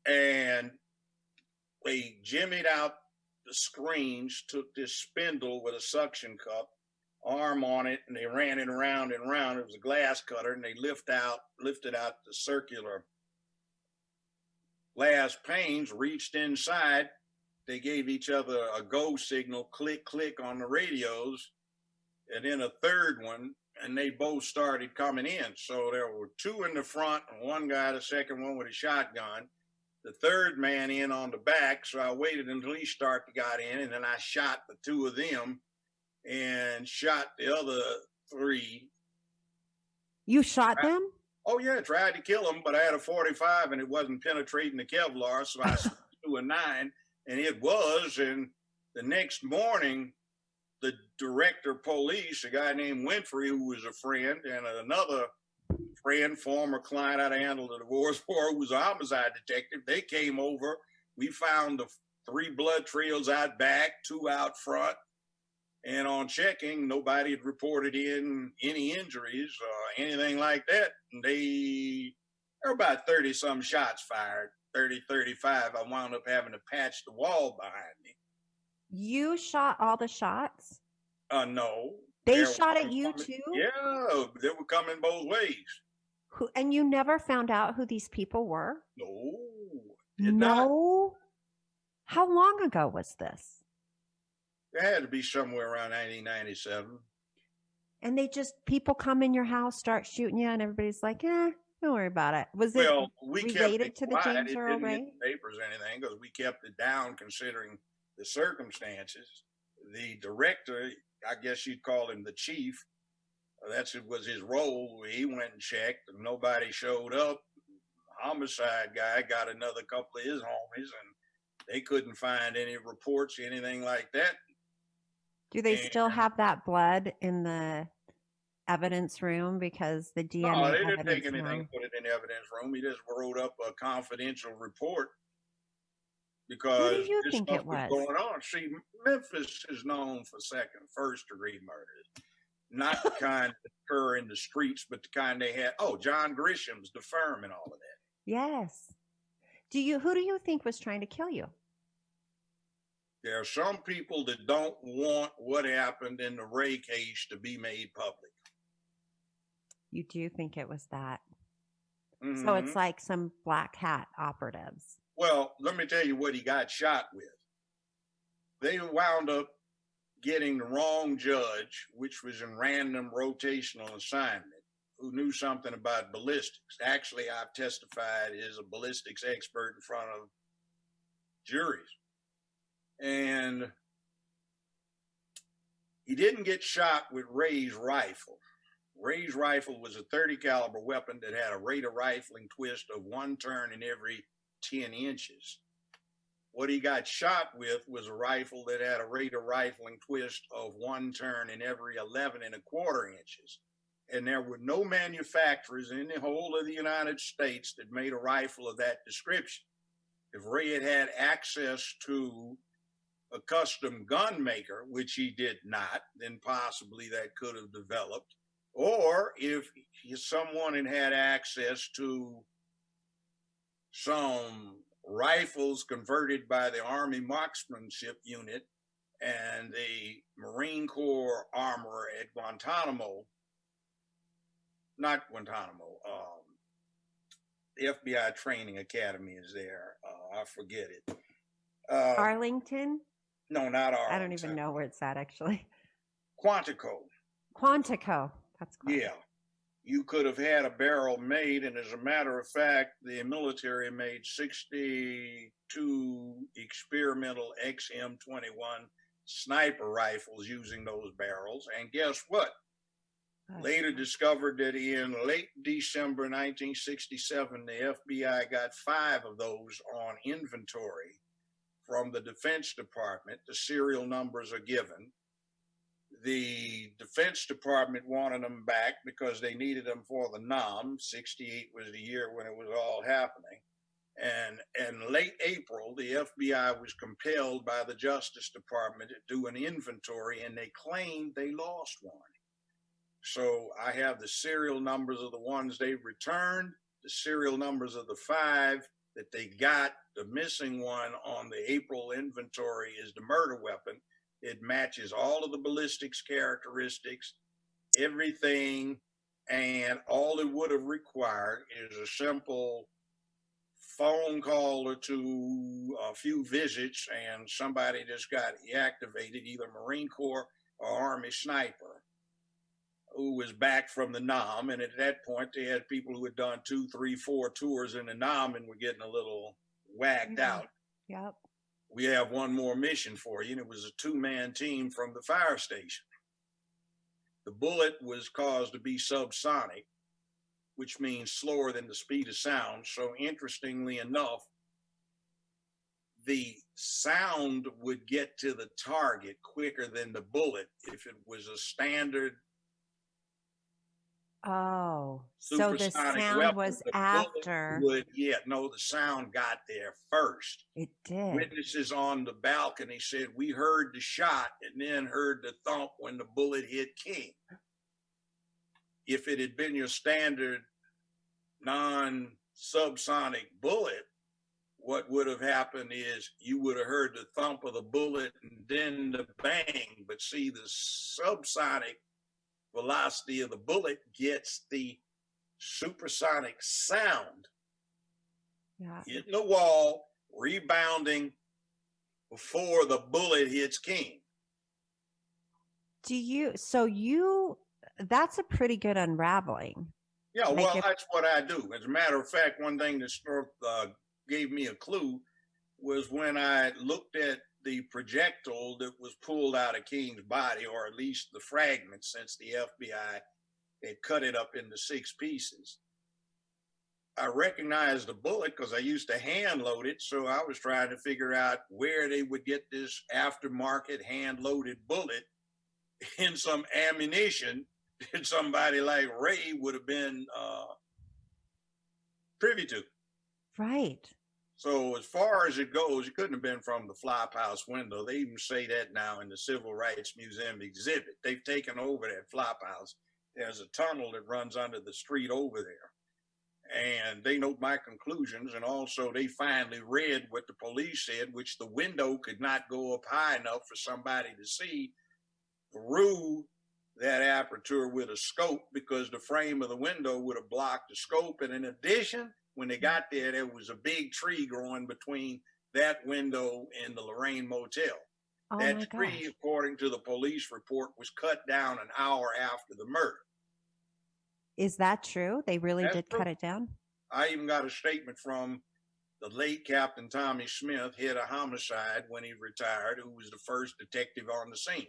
and they jimmied out the screens, took this spindle with a suction cup, arm on it, and they ran it around and around. It was a glass cutter, and they lifted out the circular glass panes, reached inside. They gave each other a go signal, click, click on the radios, and then a third one, and they both started coming in. So there were 2 in the front, and 1 guy, the second one with a shotgun. The third man in on the back, so I waited until he got in, and then I shot the 2 of them and shot the other 3. You shot them? Oh, yeah, tried to kill them, but I had a 45 and it wasn't penetrating the Kevlar, so I switched to a 9, and it was. And the next morning, the director of police, a guy named Winfrey, who was a friend, and another friend, former client I'd handled a divorce for, who was a homicide detective, they came over. We found the 3 blood trails out back, 2 out front. And on checking, nobody had reported in any injuries or anything like that. And there were about 30-some shots fired, 30, 35. I wound up having to patch the wall behind me. You shot all the shots? No. They shot at you too? Yeah, they were coming both ways. And you never found out who these people were? No. No? How long ago was this? It had to be somewhere around 1997. And people come in your house, start shooting you, and everybody's like, don't worry about it. Was it related to the James Earl Ray? It didn't hit the papers or anything because we kept it down considering the circumstances. The director, I guess you'd call him the chief, was his role. He went and checked, and nobody showed up. homicide guy got another couple of his homies, and they couldn't find any reports, anything like that. Do they And still have that blood in the evidence room? Because the no, DNA they didn't take evidence anything now. and put it in the evidence room. He just wrote up a confidential report Who do because you this think stuff it was was? going on. See, Memphis is known for first degree murders, not the kind that occur in the streets, but the kind they had. Oh, John Grisham's, the firm, and all of that. Yes. Who do you think was trying to kill you? There are some people that don't want what happened in the Ray case to be made public. You do think it was that. Mm-hmm. So it's like some black hat operatives. Well, let me tell you what he got shot with. They wound up getting the wrong judge, which was in random rotational assignment, who knew something about ballistics. Actually, I've testified as a ballistics expert in front of juries. And he didn't get shot with Ray's rifle. Ray's rifle was a 30 caliber weapon that had a rate of rifling twist of 1 turn in every 10 inches. What he got shot with was a rifle that had a rate of rifling twist of 1 turn in every 11 1/4 inches. And there were no manufacturers in the whole of the United States that made a rifle of that description. If Ray had had access to a custom gun maker, which he did not, then possibly that could have developed. Or if someone had access to some rifles converted by the Army Marksmanship Unit and the Marine Corps armorer at the FBI Training Academy is there. I forget it. Arlington? No, not Arlington. I don't even know where it's at, actually. Quantico. That's close. Yeah. You could have had a barrel made, and as a matter of fact, the military made 62 experimental XM21 sniper rifles using those barrels. And guess what? Later discovered that in late December 1967, the FBI got 5 of those on inventory from the Defense Department. The serial numbers are given. The Defense Department wanted them back because they needed them for the NOM. 68 was the year when it was all happening. And in late April, the FBI was compelled by the Justice Department to do an inventory, and they claimed they lost one. So I have the serial numbers of the ones they returned, the serial numbers of the 5 that they got. The missing one on the April inventory is the murder weapon. It matches all of the ballistics characteristics, everything, and all it would have required is a simple phone call or two, a few visits, and somebody just got activated, either Marine Corps or Army sniper, who was back from the NOM. And at that point, they had people who had done 2, 3, 4 tours in the NOM and were getting a little whacked out. Yep. We have one more mission for you. And it was a 2-man team from the fire station. The bullet was caused to be subsonic, which means slower than the speed of sound. So interestingly enough, the sound would get to the target quicker than the bullet if it was a standard. Oh, so the sound weapon, was the after. The sound got there first. It did. Witnesses on the balcony said, we heard the shot and then heard the thump when the bullet hit King. If it had been your standard non-subsonic bullet, what would have happened is you would have heard the thump of the bullet and then the bang. But see, the subsonic velocity of the bullet gets the supersonic sound hitting the wall, rebounding before the bullet hits King. That's a pretty good unraveling. Yeah, that's what I do. As a matter of fact, one thing that gave me a clue was when I looked at the projectile that was pulled out of King's body, or at least the fragments, since the FBI had cut it up into 6 pieces. I recognized the bullet because I used to hand load it. So I was trying to figure out where they would get this aftermarket hand loaded bullet in some ammunition that somebody like Ray would have been privy to. Right. So as far as it goes, it couldn't have been from the flop house window. They even say that now in the Civil Rights Museum exhibit. They've taken over that flop house. There's a tunnel that runs under the street over there. And they note my conclusions. And also they finally read what the police said, which the window could not go up high enough for somebody to see through that aperture with a scope, because the frame of the window would have blocked the scope. And in addition, when they got there, there was a big tree growing between that window and the Lorraine Motel. Oh That tree, according to the police report, was cut down an hour after the murder. Is that true? They really did cut it down? I even got a statement from the late Captain Tommy Smith, head of homicide when he retired, who was the first detective on the scene.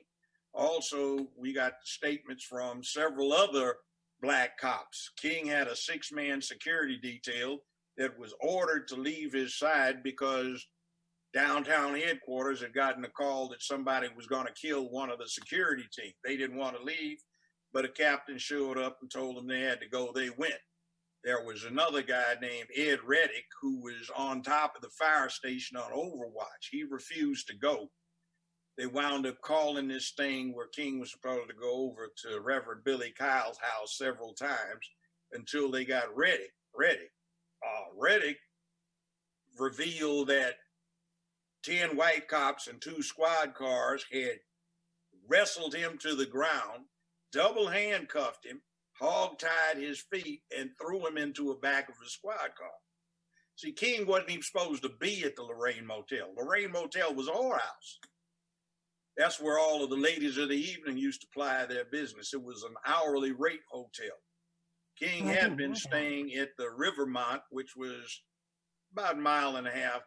Also, we got statements from several other black cops. King had a 6-man security detail that was ordered to leave his side because downtown headquarters had gotten a call that somebody was going to kill one of the security team. They didn't want to leave, but a captain showed up and told them they had to go. They went. There was another guy named Ed Reddick who was on top of the fire station on overwatch. He refused to go. They wound up calling this thing where King was supposed to go over to Reverend Billy Kyle's house several times until they got Reddick. Reddick revealed that 10 white cops and 2 squad cars had wrestled him to the ground, double handcuffed him, hog-tied his feet, and threw him into a back of a squad car. See, King wasn't even supposed to be at the Lorraine Motel. Lorraine Motel was a whorehouse. That's where all of the ladies of the evening used to ply their business. It was an hourly rate hotel. King had been staying at the Rivermont, which was about 1.5 miles,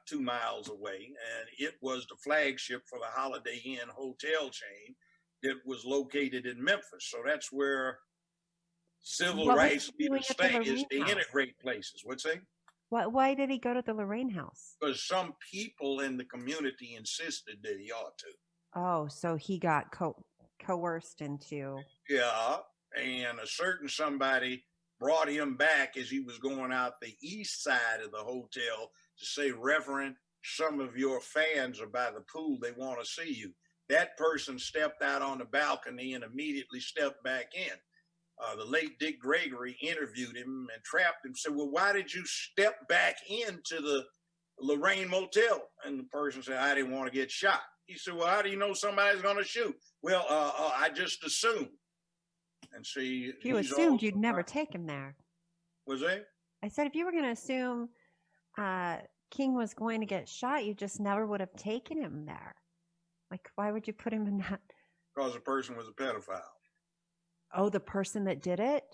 2 miles away, and it was the flagship for the Holiday Inn hotel chain that was located in Memphis. So that's where civil rights leaders stay, is to integrate places. What's that? Why did he go to the Lorraine house? Because some people in the community insisted that he ought to. Oh, so he got coerced into. Yeah, and a certain somebody brought him back as he was going out the east side of the hotel to say, Reverend, some of your fans are by the pool. They want to see you. That person stepped out on the balcony and immediately stepped back in. The late Dick Gregory interviewed him and trapped him, said, well, why did you step back into the Lorraine Motel? And the person said, I didn't want to get shot. He said, well, how do you know somebody's going to shoot? Well, I just assumed. And see, you assumed you'd never take him there. Was that? I said, if you were going to assume King was going to get shot, you just never would have taken him there. Like, why would you put him in that? Because the person was a pedophile. Oh, the person that did it?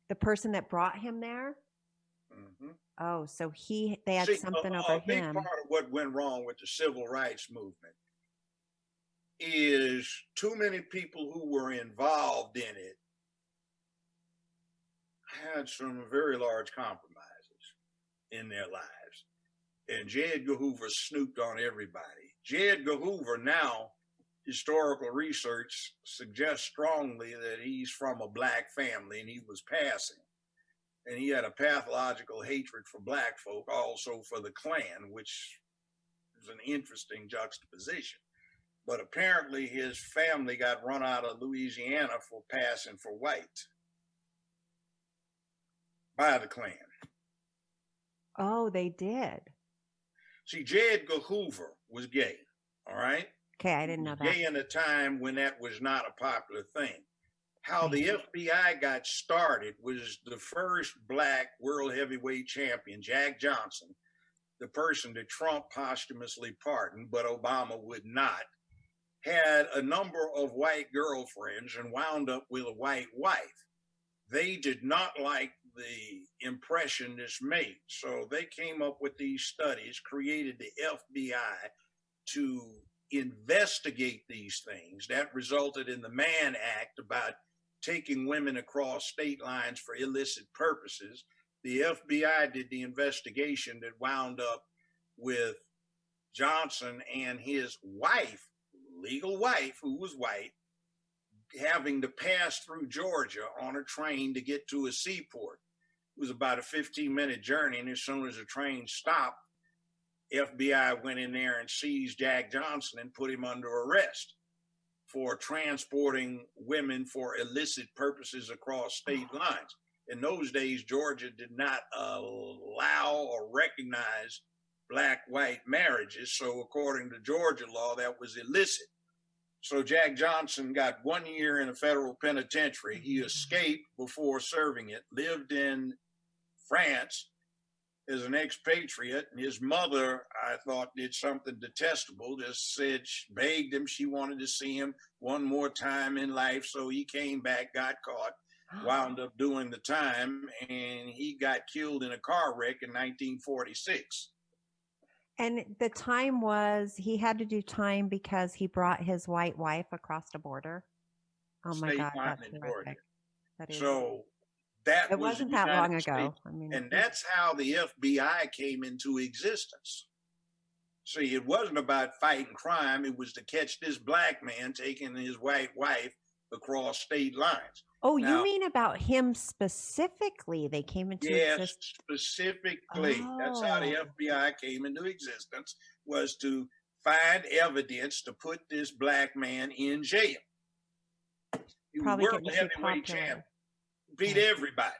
The person that brought him there? Mm-hmm. Oh, so they had something over him. A big part of what went wrong with the civil rights movement is too many people who were involved in it had some very large compromises in their lives. And J. Edgar Hoover snooped on everybody. J. Edgar Hoover now, historical research suggests strongly that he's from a black family and he was passing. And he had a pathological hatred for black folk, also for the Klan, which is an interesting juxtaposition. But apparently his family got run out of Louisiana for passing for white by the Klan. Oh, they did. See, J. Edgar Hoover was gay, all right? Okay, I didn't know that. Gay in a time when that was not a popular thing. How the FBI got started was the first black world heavyweight champion, Jack Johnson, the person that Trump posthumously pardoned, but Obama would not, had a number of white girlfriends and wound up with a white wife. They did not like the impression this made. So they came up with these studies, created the FBI to investigate these things. That resulted in the Mann Act about taking women across state lines for illicit purposes. The FBI did the investigation that wound up with Johnson and his wife, legal wife, who was white, having to pass through Georgia on a train to get to a seaport. It was about a 15-minute journey, and as soon as the train stopped, FBI went in there and seized Jack Johnson and put him under arrest for transporting women for illicit purposes across state lines. In those days, Georgia did not allow or recognize black-white marriages, so according to Georgia law, that was illicit. So Jack Johnson got 1 year in a federal penitentiary. He escaped before serving it, lived in France as an expatriate. And his mother, I thought, did something detestable, just said, begged him, she wanted to see him one more time in life. So he came back, got caught, wound up doing the time, and he got killed in a car wreck in 1946. And the time was he had to do time because he brought his white wife across the border. Oh my God, that's horrific. That is. So that it wasn't that long ago. I mean, and that's how the FBI came into existence. See, it wasn't about fighting crime. It was to catch this black man taking his white wife across state lines. Oh, now, you mean about him specifically? They came into existence? Yes, specifically. Oh. That's how the FBI came into existence, was to find evidence to put this black man in jail. He was world heavyweight champion, beat everybody.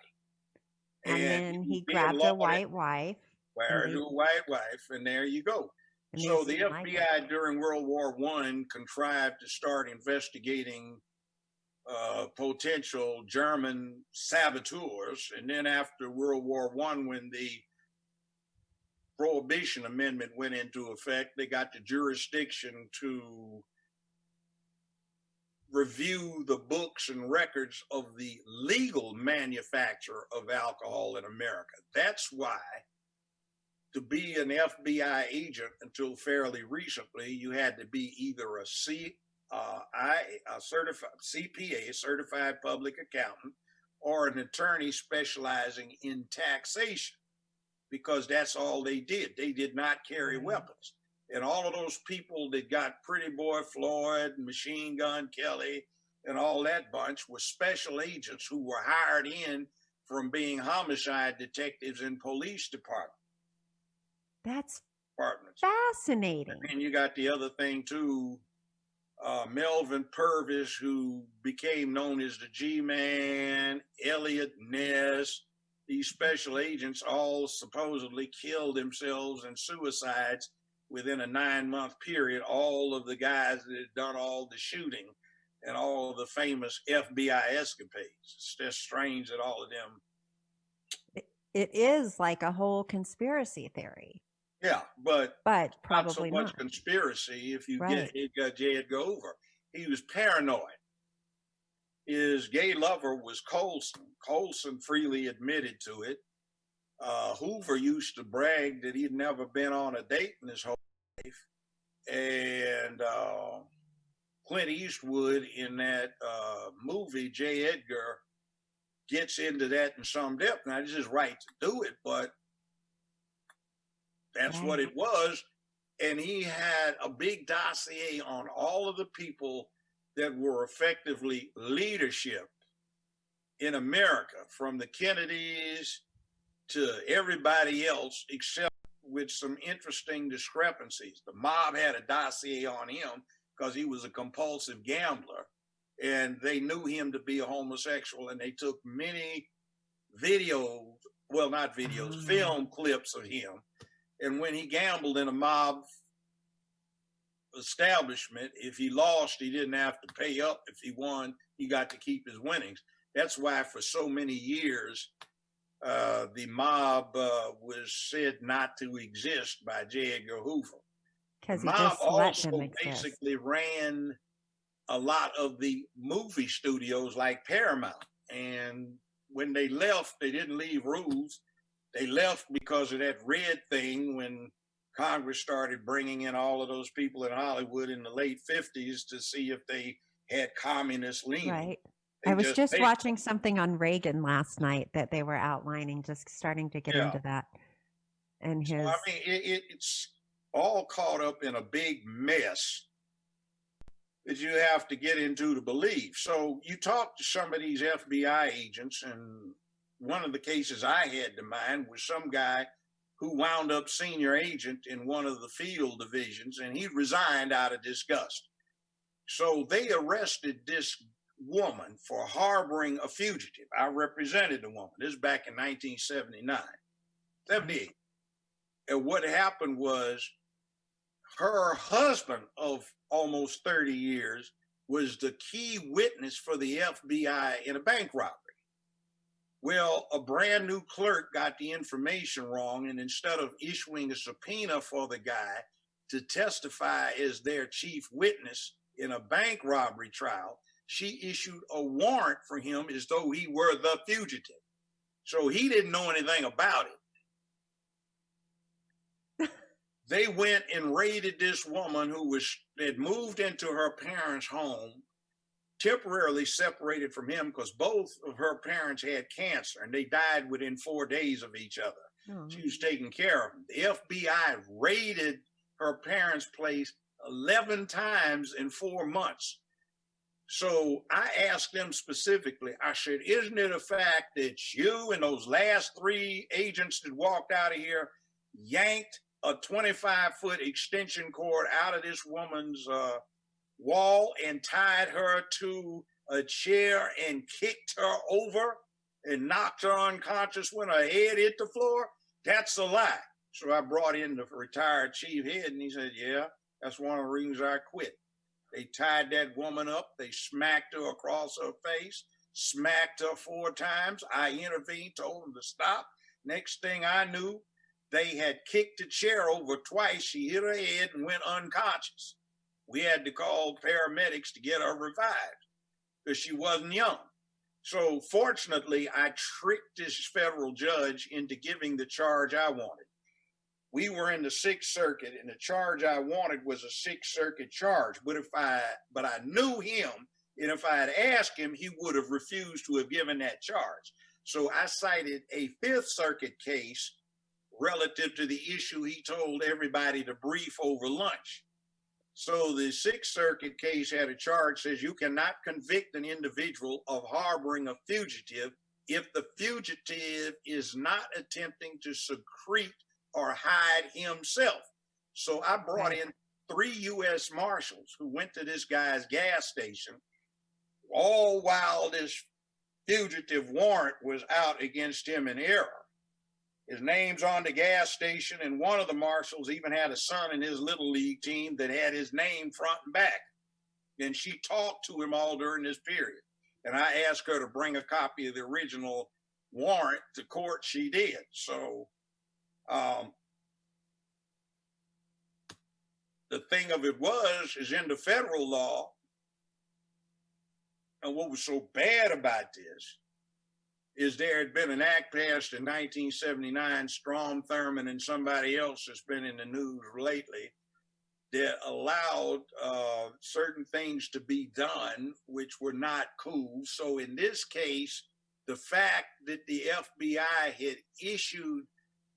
And then he grabbed a white wife. Married a white wife, and there you go. So the FBI during World War I contrived to start investigating potential German saboteurs. And then after World War I, when the Prohibition Amendment went into effect, they got the jurisdiction to review the books and records of the legal manufacture of alcohol in America. That's why to be an FBI agent until fairly recently, you had to be either a certified CPA, certified public accountant, or an attorney specializing in taxation, because that's all they did. They did not carry weapons. And all of those people that got Pretty Boy Floyd, Machine Gun Kelly, and all that bunch were special agents who were hired in from being homicide detectives in police departments. That's fascinating. And then you got the other thing too, Melvin Purvis, who became known as the G-Man, Elliot Ness, these special agents all supposedly killed themselves in suicides within a 9-month period. All of the guys that had done all the shooting and all of the famous FBI escapades. It's just strange that all of them. It is like a whole conspiracy theory. Yeah, but probably not so much conspiracy if you get J. Edgar Hoover. He was paranoid. His gay lover was Colson. Colson freely admitted to it. Hoover used to brag that he'd never been on a date in his whole life. And Clint Eastwood in that movie, J. Edgar, gets into that in some depth. Now, this is right to do it, but that's what it was. And he had a big dossier on all of the people that were effectively leadership in America, from the Kennedys to everybody else, except with some interesting discrepancies. The mob had a dossier on him because he was a compulsive gambler, and they knew him to be a homosexual, and they took many videos, well, not videos, film clips of him. And when he gambled in a mob establishment, if he lost, he didn't have to pay up. If he won, he got to keep his winnings. That's why for so many years, the mob was said not to exist by J. Edgar Hoover. Because the mob also basically ran a lot of the movie studios like Paramount. And when they left, they didn't leave rules. They left because of that red thing when Congress started bringing in all of those people in Hollywood in the late 50s to see if they had communist leanings. Right. I They was just just make, watching something on Reagan last night that they were outlining, just starting to get yeah. into that. And So his, I mean, it's all caught up in a big mess that you have to get into to believe. So you talk to some of these FBI agents, and one of the cases I had to mind was some guy who wound up senior agent in one of the field divisions, and he resigned out of disgust. So they arrested this woman for harboring a fugitive. I represented the woman. This is back in 1979, 78. And what happened was her husband of almost 30 years was the key witness for the FBI in a bank robbery. Well, a brand new clerk got the information wrong, and instead of issuing a subpoena for the guy to testify as their chief witness in a bank robbery trial, she issued a warrant for him as though he were the fugitive. So he didn't know anything about it. They went and raided this woman who had moved into her parents' home, temporarily separated from him because both of her parents had cancer and they died within 4 days of each other. Oh. She was taking care of them. The FBI raided her parents' place 11 times in 4 months. So I asked them specifically, I said, isn't it a fact that you and those last 3 agents that walked out of here yanked a 25-foot extension cord out of this woman's wall and tied her to a chair and kicked her over and knocked her unconscious when her head hit the floor? That's a lie. So I brought in the retired chief head and he said, yeah, that's one of the reasons I quit. They tied that woman up. They smacked her across her face, smacked her 4 times. I intervened, told them to stop. Next thing I knew, they had kicked the chair over twice. She hit her head and went unconscious. We had to call paramedics to get her revived because she wasn't young. So fortunately, I tricked this federal judge into giving the charge I wanted. We were in the 6th Circuit, and the charge I wanted was a 6th Circuit charge. But I knew him, and if I had asked him, he would have refused to have given that charge. So I cited a 5th Circuit case relative to the issue he told everybody to brief over lunch. So the 6th Circuit case had a charge that says you cannot convict an individual of harboring a fugitive if the fugitive is not attempting to secrete or hide himself. So I brought in 3 U.S. Marshals who went to this guy's gas station, all while this fugitive warrant was out against him in error. His name's on the gas station, and one of the marshals even had a son in his little league team that had his name front and back. And she talked to him all during this period. And I asked her to bring a copy of the original warrant to court. She did. So the thing of it is in the federal law, and what was so bad about this is there had been an act passed in 1979, Strom Thurmond and somebody else that's been in the news lately, that allowed certain things to be done which were not cool. So in this case, the fact that the FBI had issued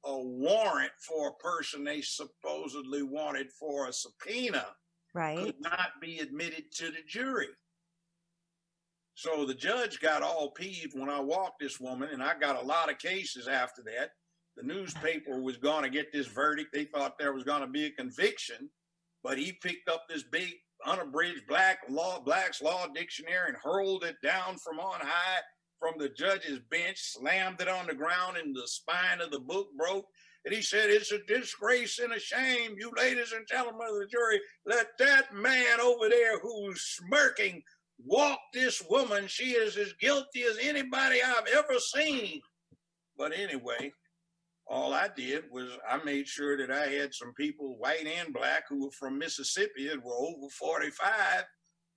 a warrant for a person they supposedly wanted for a subpoena could not be admitted to the jury. So the judge got all peeved when I walked this woman, and I got a lot of cases after that. The newspaper was going to get this verdict. They thought there was going to be a conviction, but he picked up this big unabridged Black's Law Dictionary and hurled it down from on high from the judge's bench, slammed it on the ground, and the spine of the book broke. And he said, it's a disgrace and a shame, you ladies and gentlemen of the jury, let that man over there who's smirking walk this woman. She is as guilty as anybody I've ever seen. But anyway, all I did was I made sure that I had some people, white and black, who were from Mississippi and were over 45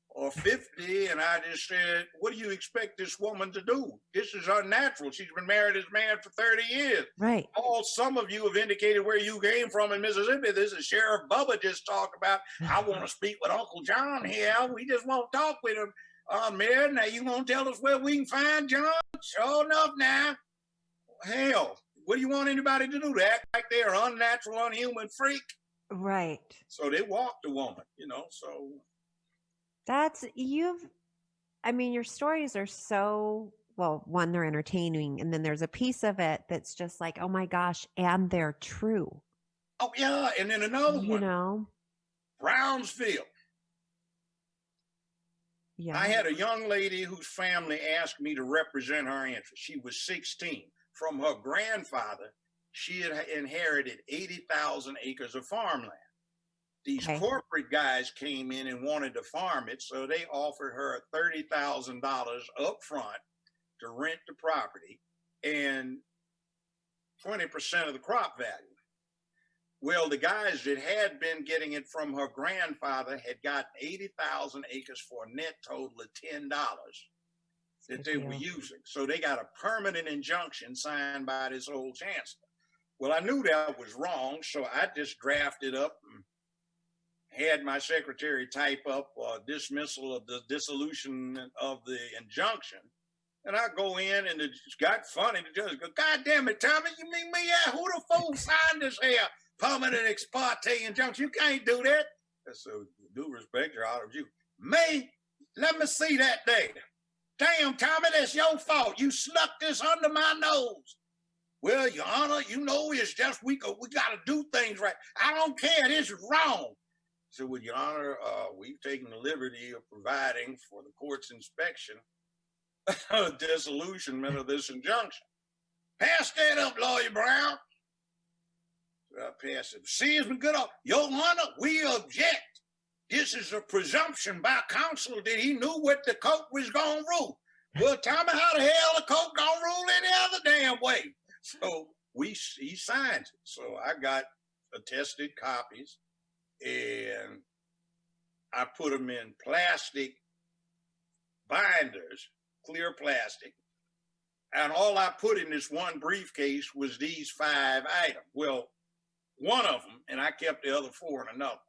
or 50. And I just said, what do you expect this woman to do? This is unnatural. She's been married to this man for 30 years. Right. Some of you have indicated where you came from in Mississippi. This is Sheriff Bubba just talked about, I want to speak with Uncle John here. We just want to talk with him. Oh, Mayor, now you gonna tell us where we can find John? Sure enough now. Hell, what do you want anybody to do? To act like they're an unnatural, unhuman freak? Right. So they walked the woman, so. Your stories are so, well, one, they're entertaining. And then there's a piece of it that's just like, oh my gosh, and they're true. Oh, yeah. And then another one. Brownsville. Yeah. I had a young lady whose family asked me to represent her interests. She was 16. From her grandfather, she had inherited 80,000 acres of farmland. These corporate guys came in and wanted to farm it, so they offered her $30,000 up front to rent the property and 20% of the crop value. Well, the guys that had been getting it from her grandfather had gotten 80,000 acres for a net total of $10 that they were using. So they got a permanent injunction signed by this old chancellor. Well, I knew that was wrong, so I just drafted up and had my secretary type up dismissal of the dissolution of the injunction. And I go in, and it got funny. The judge goes, God damn it, Tommy, you mean me? Yeah, who the fool signed this here permanent ex parte injunction? You can't do that. So, due respect, Your Honor, you. Me? Let me see that data. Damn, Tommy, that's your fault. You snuck this under my nose. Well, Your Honor, it's just we got to do things right. I don't care. This is wrong. So, with Your Honor, we've taken the liberty of providing for the court's inspection disillusionment of this injunction. Pass that up, Lawyer Brown. So I pass it. See, it's been good. Your Honor, we object. This is a presumption by counsel that he knew what the court was going to rule. Well, tell me how the hell the court going to rule any other damn way. So he signed it. So I got attested copies, and I put them in plastic binders, clear plastic. And all I put in this one briefcase was these 5 items. Well, one of them, and I kept the other 4 in another.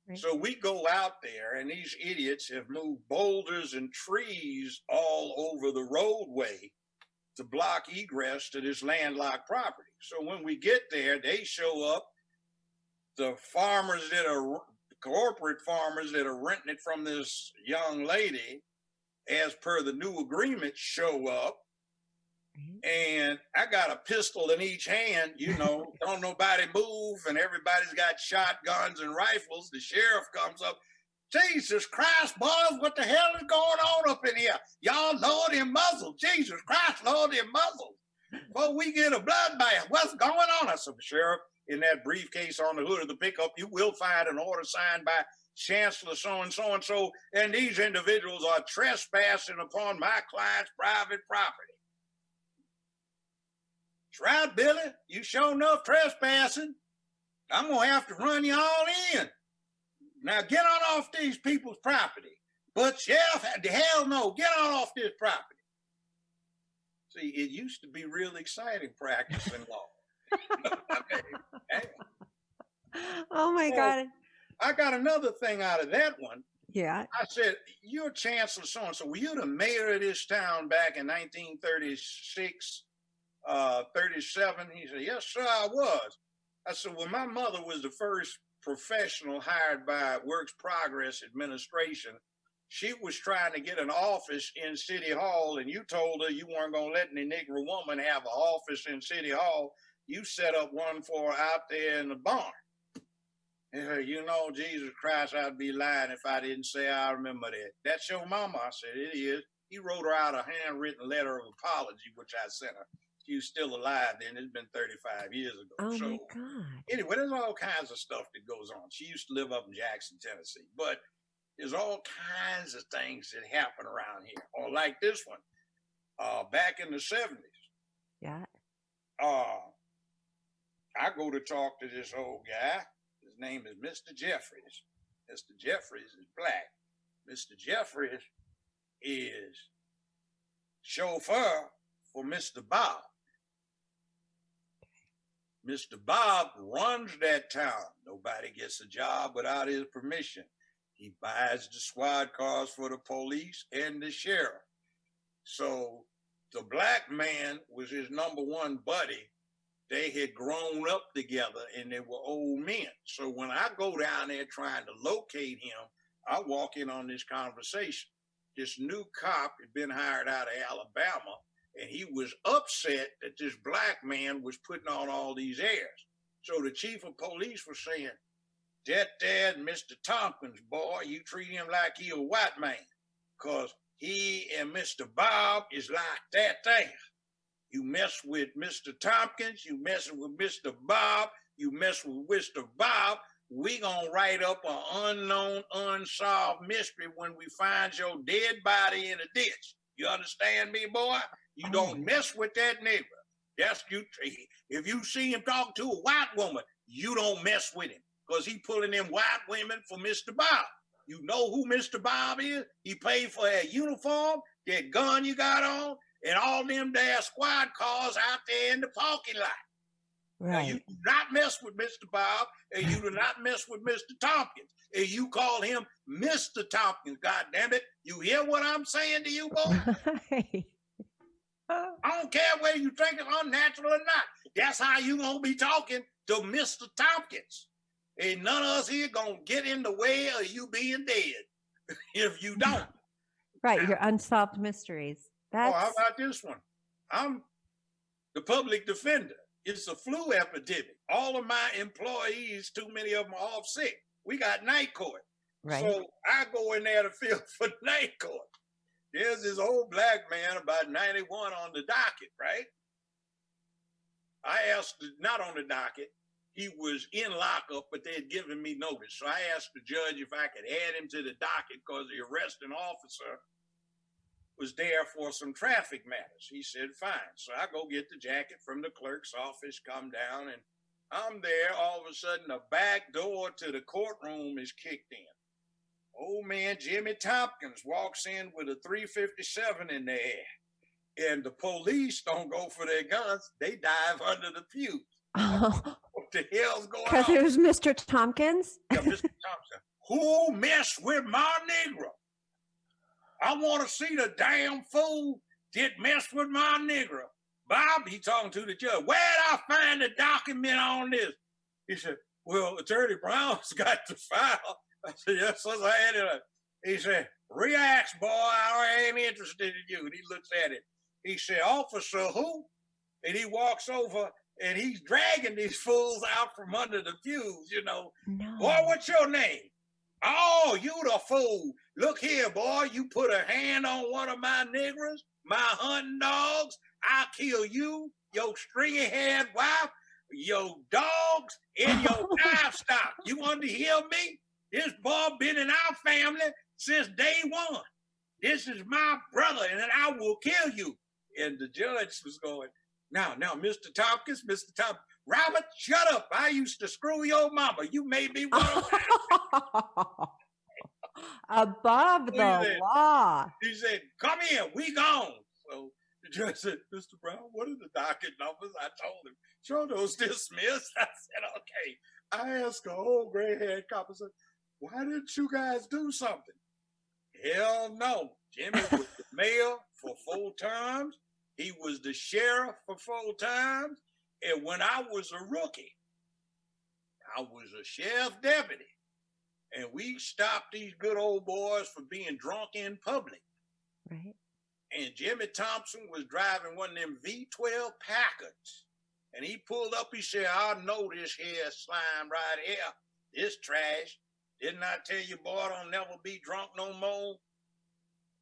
Right. So we go out there, and these idiots have moved boulders and trees all over the roadway to block egress to this landlocked property. So when we get there, they show up. The farmers that are corporate farmers that are renting it from this young lady, as per the new agreement, show up. And I got a pistol in each hand, don't nobody move, and everybody's got shotguns and rifles. The sheriff comes up. Jesus Christ, boys, what the hell is going on up in here? Y'all lower them muzzles. Jesus Christ, lower them muzzles. Before we get a bloodbath, what's going on? I said, Sheriff, in that briefcase on the hood of the pickup, you will find an order signed by Chancellor so-and-so and so, and these individuals are trespassing upon my client's private property. That's right, Billy. You sure enough trespassing. I'm going to have to run you all in. Now get on off these people's property. But Sheriff, the hell no, get on off this property. See, it used to be real exciting practicing law. Oh my God. I got another thing out of that one. Yeah. I said, you're Chancellor so-and-so. Were you the mayor of this town back in 1936, 37? He said, yes, sir, I was. I said, well, my mother was the first professional hired by Works Progress Administration. She was trying to get an office in City Hall, and you told her you weren't going to let any Negro woman have an office in City Hall. You set up one for her out there in the barn. Jesus Christ, I'd be lying if I didn't say I remember that. That's your mama. I said, it is. He wrote her out a handwritten letter of apology, which I sent her. She was still alive then. It's been 35 years ago. Oh, my God. Anyway, there's all kinds of stuff that goes on. She used to live up in Jackson, Tennessee. But there's all kinds of things that happen around here. Or like this one, back in the 70s. Yeah. I go to talk to this old guy. His name is Mr. Jeffries. Mr. Jeffries is black. Mr. Jeffries is chauffeur for Mr. Bob. Mr. Bob runs that town. Nobody gets a job without his permission. He buys the squad cars for the police and the sheriff. So the black man was his number one buddy. They had grown up together and they were old men. So when I go down there trying to locate him, I walk in on this conversation. This new cop had been hired out of Alabama, and he was upset that this black man was putting on all these airs. So the chief of police was saying, that there, Mr. Tompkins, boy, you treat him like he a white man, because he and Mr. Bob is like that there. You mess with Mr. Tompkins, you messing with Mr. Bob, you mess with Mr. Bob, we gonna write up an unknown, unsolved mystery when we find your dead body in a ditch. You understand me, boy? You don't mess with that nigga. That's you. If you see him talk to a white woman, you don't mess with him, because he pulling them white women for Mr. Bob. You know who Mr. Bob is? He paid for that uniform, that gun you got on, and all them there squad cars out there in the parking lot. Right. Now, you do not mess with Mr. Bob, and you do not mess with Mr. Tompkins. And you call him Mr. Tompkins, God damn it. You hear what I'm saying to you, boy? Right. I don't care whether you think it's unnatural or not. That's how you gonna be talking to Mr. Tompkins. Ain't none of us here gonna get in the way of you being dead if you don't. Right, now, your unsolved mysteries. Oh, how about this one? I'm the public defender. It's a flu epidemic. All of my employees, too many of them are off sick. We got night court. Right. So I go in there to fill for night court. There's this old black man, about 91, on the docket, right? I asked, not on the docket, he was in lockup, but they had given me notice. So I asked the judge if I could add him to the docket because the arresting officer was there for some traffic matters. He said, fine. So I go get the jacket from the clerk's office, come down, and I'm there. All of a sudden, the back door to the courtroom is kicked in. Old man Jimmy Tompkins walks in with a .357 in their air. And the police don't go for their guns. They dive under the pews. Oh. What the hell's going on? Because it was Mr. Tompkins? Yeah, Mr. Tompkins. Who messed with my Negro? I want to see the damn fool get messed with my Negro. Bob, he talking to the judge. Where'd I find the document on this? He said, well, Attorney Brown's got the file. I said, yes, sir, I had it. He said, relax, boy, I ain't interested in you. And he looks at it. He said, officer who? And he walks over and he's dragging these fools out from under the pews, you know. No. Boy, what's your name? Oh, you the fool. Look here, boy, you put a hand on one of my niggers, my hunting dogs, I'll kill you, your stringy-haired wife, your dogs, and your livestock. You want to hear me? This boy been in our family since day one. This is my brother, and I will kill you. And the judge was going, now, Mr. Tompkins, Robert, shut up. I used to screw your mama. You made me one of mine. Above the law. He said, come in, we gone. So the judge said, Mr. Brown, what are the docket numbers? I told him, sure, those dismissed. I said, okay. I asked a old gray-haired cop, I said, why didn't you guys do something? Hell no. Jimmy was the mayor for 4 terms. He was the sheriff for 4 times. And when I was a rookie, I was a sheriff deputy. And we stopped these good old boys from being drunk in public. Right. And Jimmy Thompson was driving one of them V12 Packards. And he pulled up, he said, I know this here slime right here. This trash. Didn't I tell you, boy, don't never be drunk no more?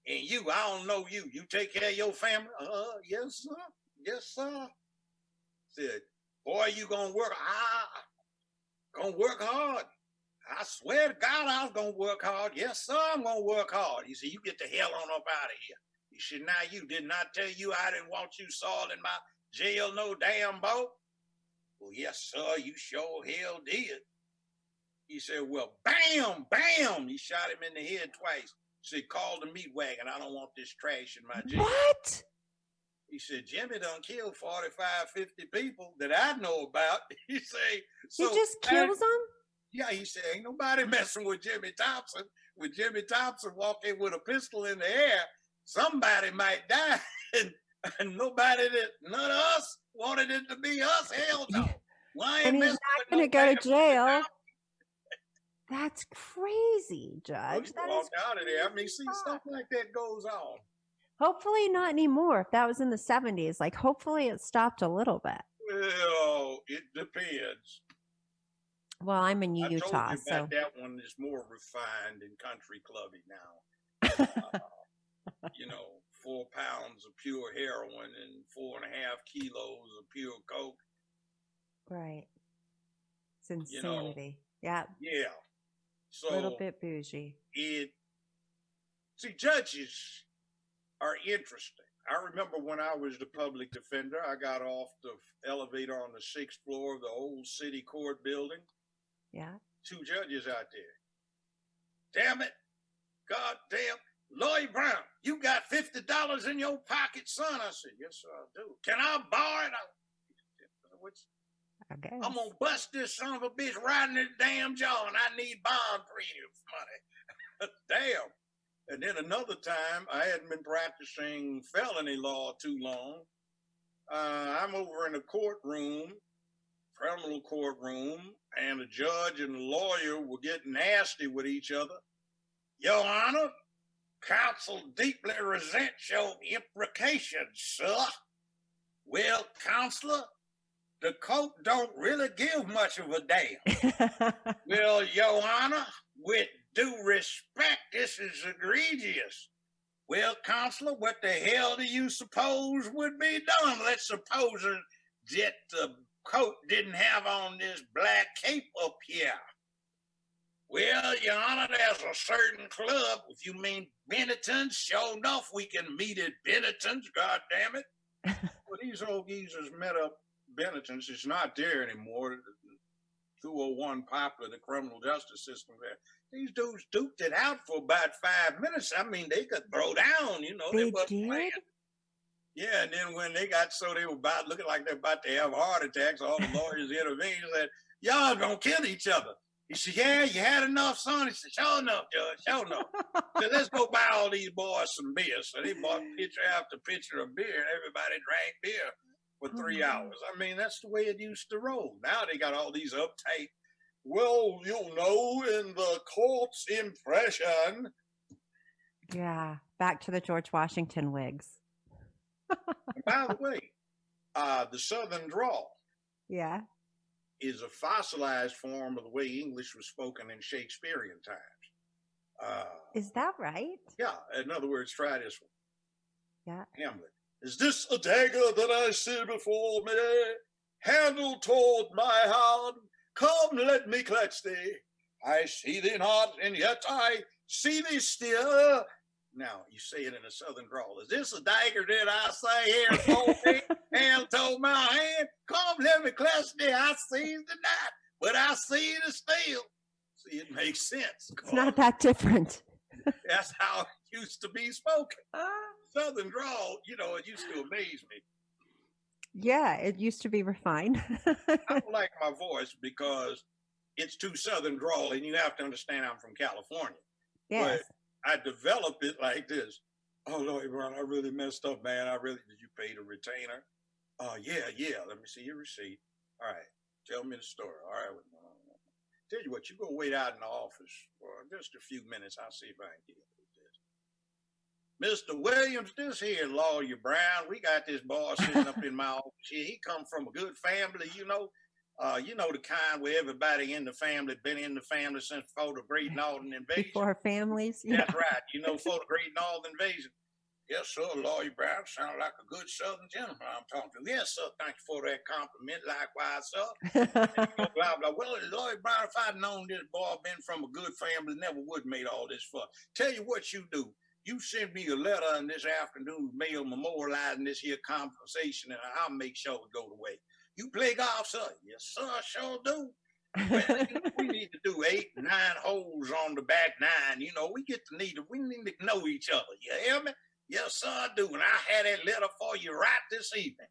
And you, I don't know you. You take care of your family? Yes, sir. Yes, sir. Said, boy, you gonna work? Gonna work hard. I swear to God, I was gonna work hard. Yes, sir, I'm gonna work hard. He said, you get the hell on up out of here. He said, now you, didn't I tell you I didn't want you soiling my jail no damn boat? Well, yes, sir, you sure hell did. He said, well, bam, bam. He shot him in the head twice. He said, call the meat wagon. I don't want this trash in my jail. What? He said, Jimmy done killed 45, 50 people that I know about. He said, so he just kills them? Yeah, he said, ain't nobody messing with Jimmy Thompson. With Jimmy Thompson walking with a pistol in the air, somebody might die. And none of us wanted it to be us. Hell no. Why And ain't he's messing not with going no to go to damn Jimmy jail. Thompson? That's crazy, Well, Judge. you That is walked out of there. I mean, see, crazy stuff talk. like that goes on. Hopefully not anymore. If that was in the 70s, like hopefully it stopped a little bit. Well, it depends. Well, I'm in I told Utah, you so about that one is more refined and country clubby now. 4 pounds of pure heroin and 4.5 kilos of pure coke. right. It's insanity. Yeah. Yeah. A little So bit bougie. judges are interesting. I remember when I was the public defender, I got off the elevator on the 6th floor of the old city court building. Yeah. 2 judges out there. Damn it. God damn. Lloyd Brown, you got $50 in your pocket, son. I said, yes, sir, I do. Can I borrow it? Okay. I'm going to bust this son of a bitch right in his damn jaw, and I need bond premium money. Damn. And then another time, I hadn't been practicing felony law too long. I'm over in a courtroom, criminal courtroom, and the judge and the lawyer were getting nasty with each other. Your Honor, counsel deeply resents your imprecations, sir. Well, counselor, the court don't really give much of a damn. Well, Your Honor, with due respect, this is egregious. Well, counselor, what the hell do you suppose would be done? Let's suppose that the coat didn't have on this black cape up here. Well, Your Honor, there's a certain club, if you mean Benetton's, sure enough, we can meet at Benetton's, God damn it. Well, these old geezers met up Benetton's. It's not there anymore. 201 Poplar, the criminal justice system there. These dudes duked it out for about 5 minutes. I mean, they could throw down, They wasn't did? playing. Yeah, and then when they got so they were about looking like they're about to have heart attacks, all the lawyers intervened and said, y'all gonna kill each other. He said, yeah, you had enough, son? He said, sure enough, Judge, sure enough. He said, let's go buy all these boys some beer. So they bought pitcher after pitcher of beer, and everybody drank beer for 3 hours. I mean, that's the way it used to roll. Now they got all these uptight, well, in the court's impression. Yeah. Back to the George Washington wigs. And by the way, the Southern drawl. Yeah. Is a fossilized form of the way English was spoken in Shakespearean times. Is that right? Yeah. In other words, try this one. Yeah. Hamlet. Is this a dagger that I see before me? Handle toward my hand. Come, let me clutch thee. I see thee not, and yet I see thee still. Now, you say it in a Southern drawl. Is this a dagger that I say here for me? Hand toward my hand. Come, let me clutch thee. I see the not, but I see the still. See, it makes sense. It's not that different. That's how it used to be spoken. Southern drawl, it used to amaze me. Yeah, it used to be refined. I don't like my voice because it's too Southern drawl, and you have to understand I'm from California. Yes. But I developed it like this. Oh, Lord, Brown, I really messed up, man. Did you pay the retainer? Yeah. Let me see your receipt. All right. Tell me the story. All right. Tell you what, you go wait out in the office for just a few minutes. I'll see if I can get with this. Mr. Williams, this here lawyer Brown, we got this boy sitting up in my office here. He come from a good family, the kind where everybody in the family been in the family since before the Great Northern Invasion. Before families? Yeah. That's right. Before the Great Northern Invasion. Yes, sir, Lawyer Brown. Sound like a good Southern gentleman I'm talking to. Yes, sir. Thank you for that compliment. Likewise, sir. Blah, blah. Well, Lawyer Brown, if I'd known this boy been from a good family, never would have made all this fuss. Tell you what you do. You send me a letter in this afternoon mail memorializing this here conversation, and I'll make sure it go the way. You play golf, sir? Yes, sir, I sure do. Well, we need to do 8, 9 holes on the back 9. We need to know each other. You hear me? Yes, sir, I do. And I had that letter for you right this evening.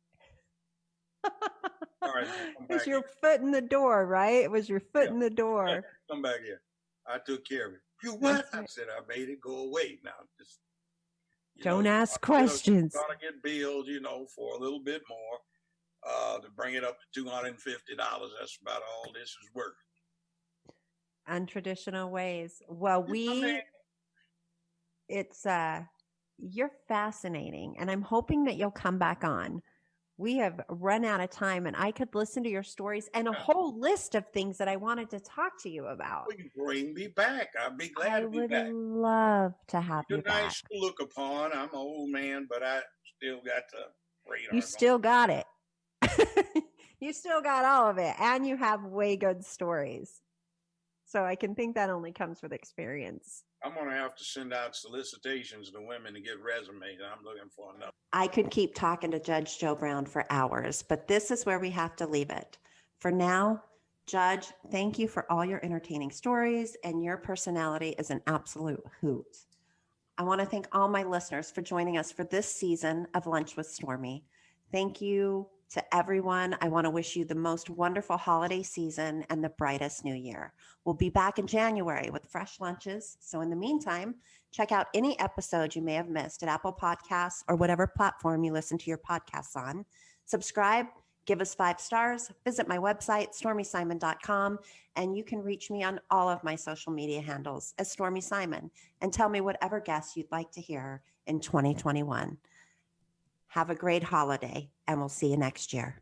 All right, come back It's your here. foot in the door, right? It was your foot Yeah. in the door. Come back here. I took care of it. You what? That's I right. said I made it go away. Now, just Don't you ask gotta questions. get billed, for a little bit more to bring it up to $250. That's about all this is worth. Untraditional ways. Well, it's you're fascinating, and I'm hoping that you'll come back on. We have run out of time, and I could listen to your stories and a whole list of things that I wanted to talk to you about. Well, you bring me back. I'd be glad I to be would back. love to have You're you back. nice to look upon. I'm an old man, but I still got the radar. You still got it. You still got all of it, and you have way good stories. So I can think that only comes with experience. I'm going to have to send out solicitations to women to get resumes. I'm looking for another. I could keep talking to Judge Joe Brown for hours, but this is where we have to leave it. For now, Judge, thank you for all your entertaining stories, and your personality is an absolute hoot. I want to thank all my listeners for joining us for this season of Lunch with Stormy. Thank you to everyone. I want to wish you the most wonderful holiday season and the brightest new year. We'll be back in January with fresh lunches. So in the meantime, check out any episode you may have missed at Apple Podcasts or whatever platform you listen to your podcasts on. Subscribe, give us 5 stars, visit my website, stormysimon.com, and you can reach me on all of my social media handles as Stormy Simon, and tell me whatever guests you'd like to hear in 2021. Have a great holiday, and we'll see you next year.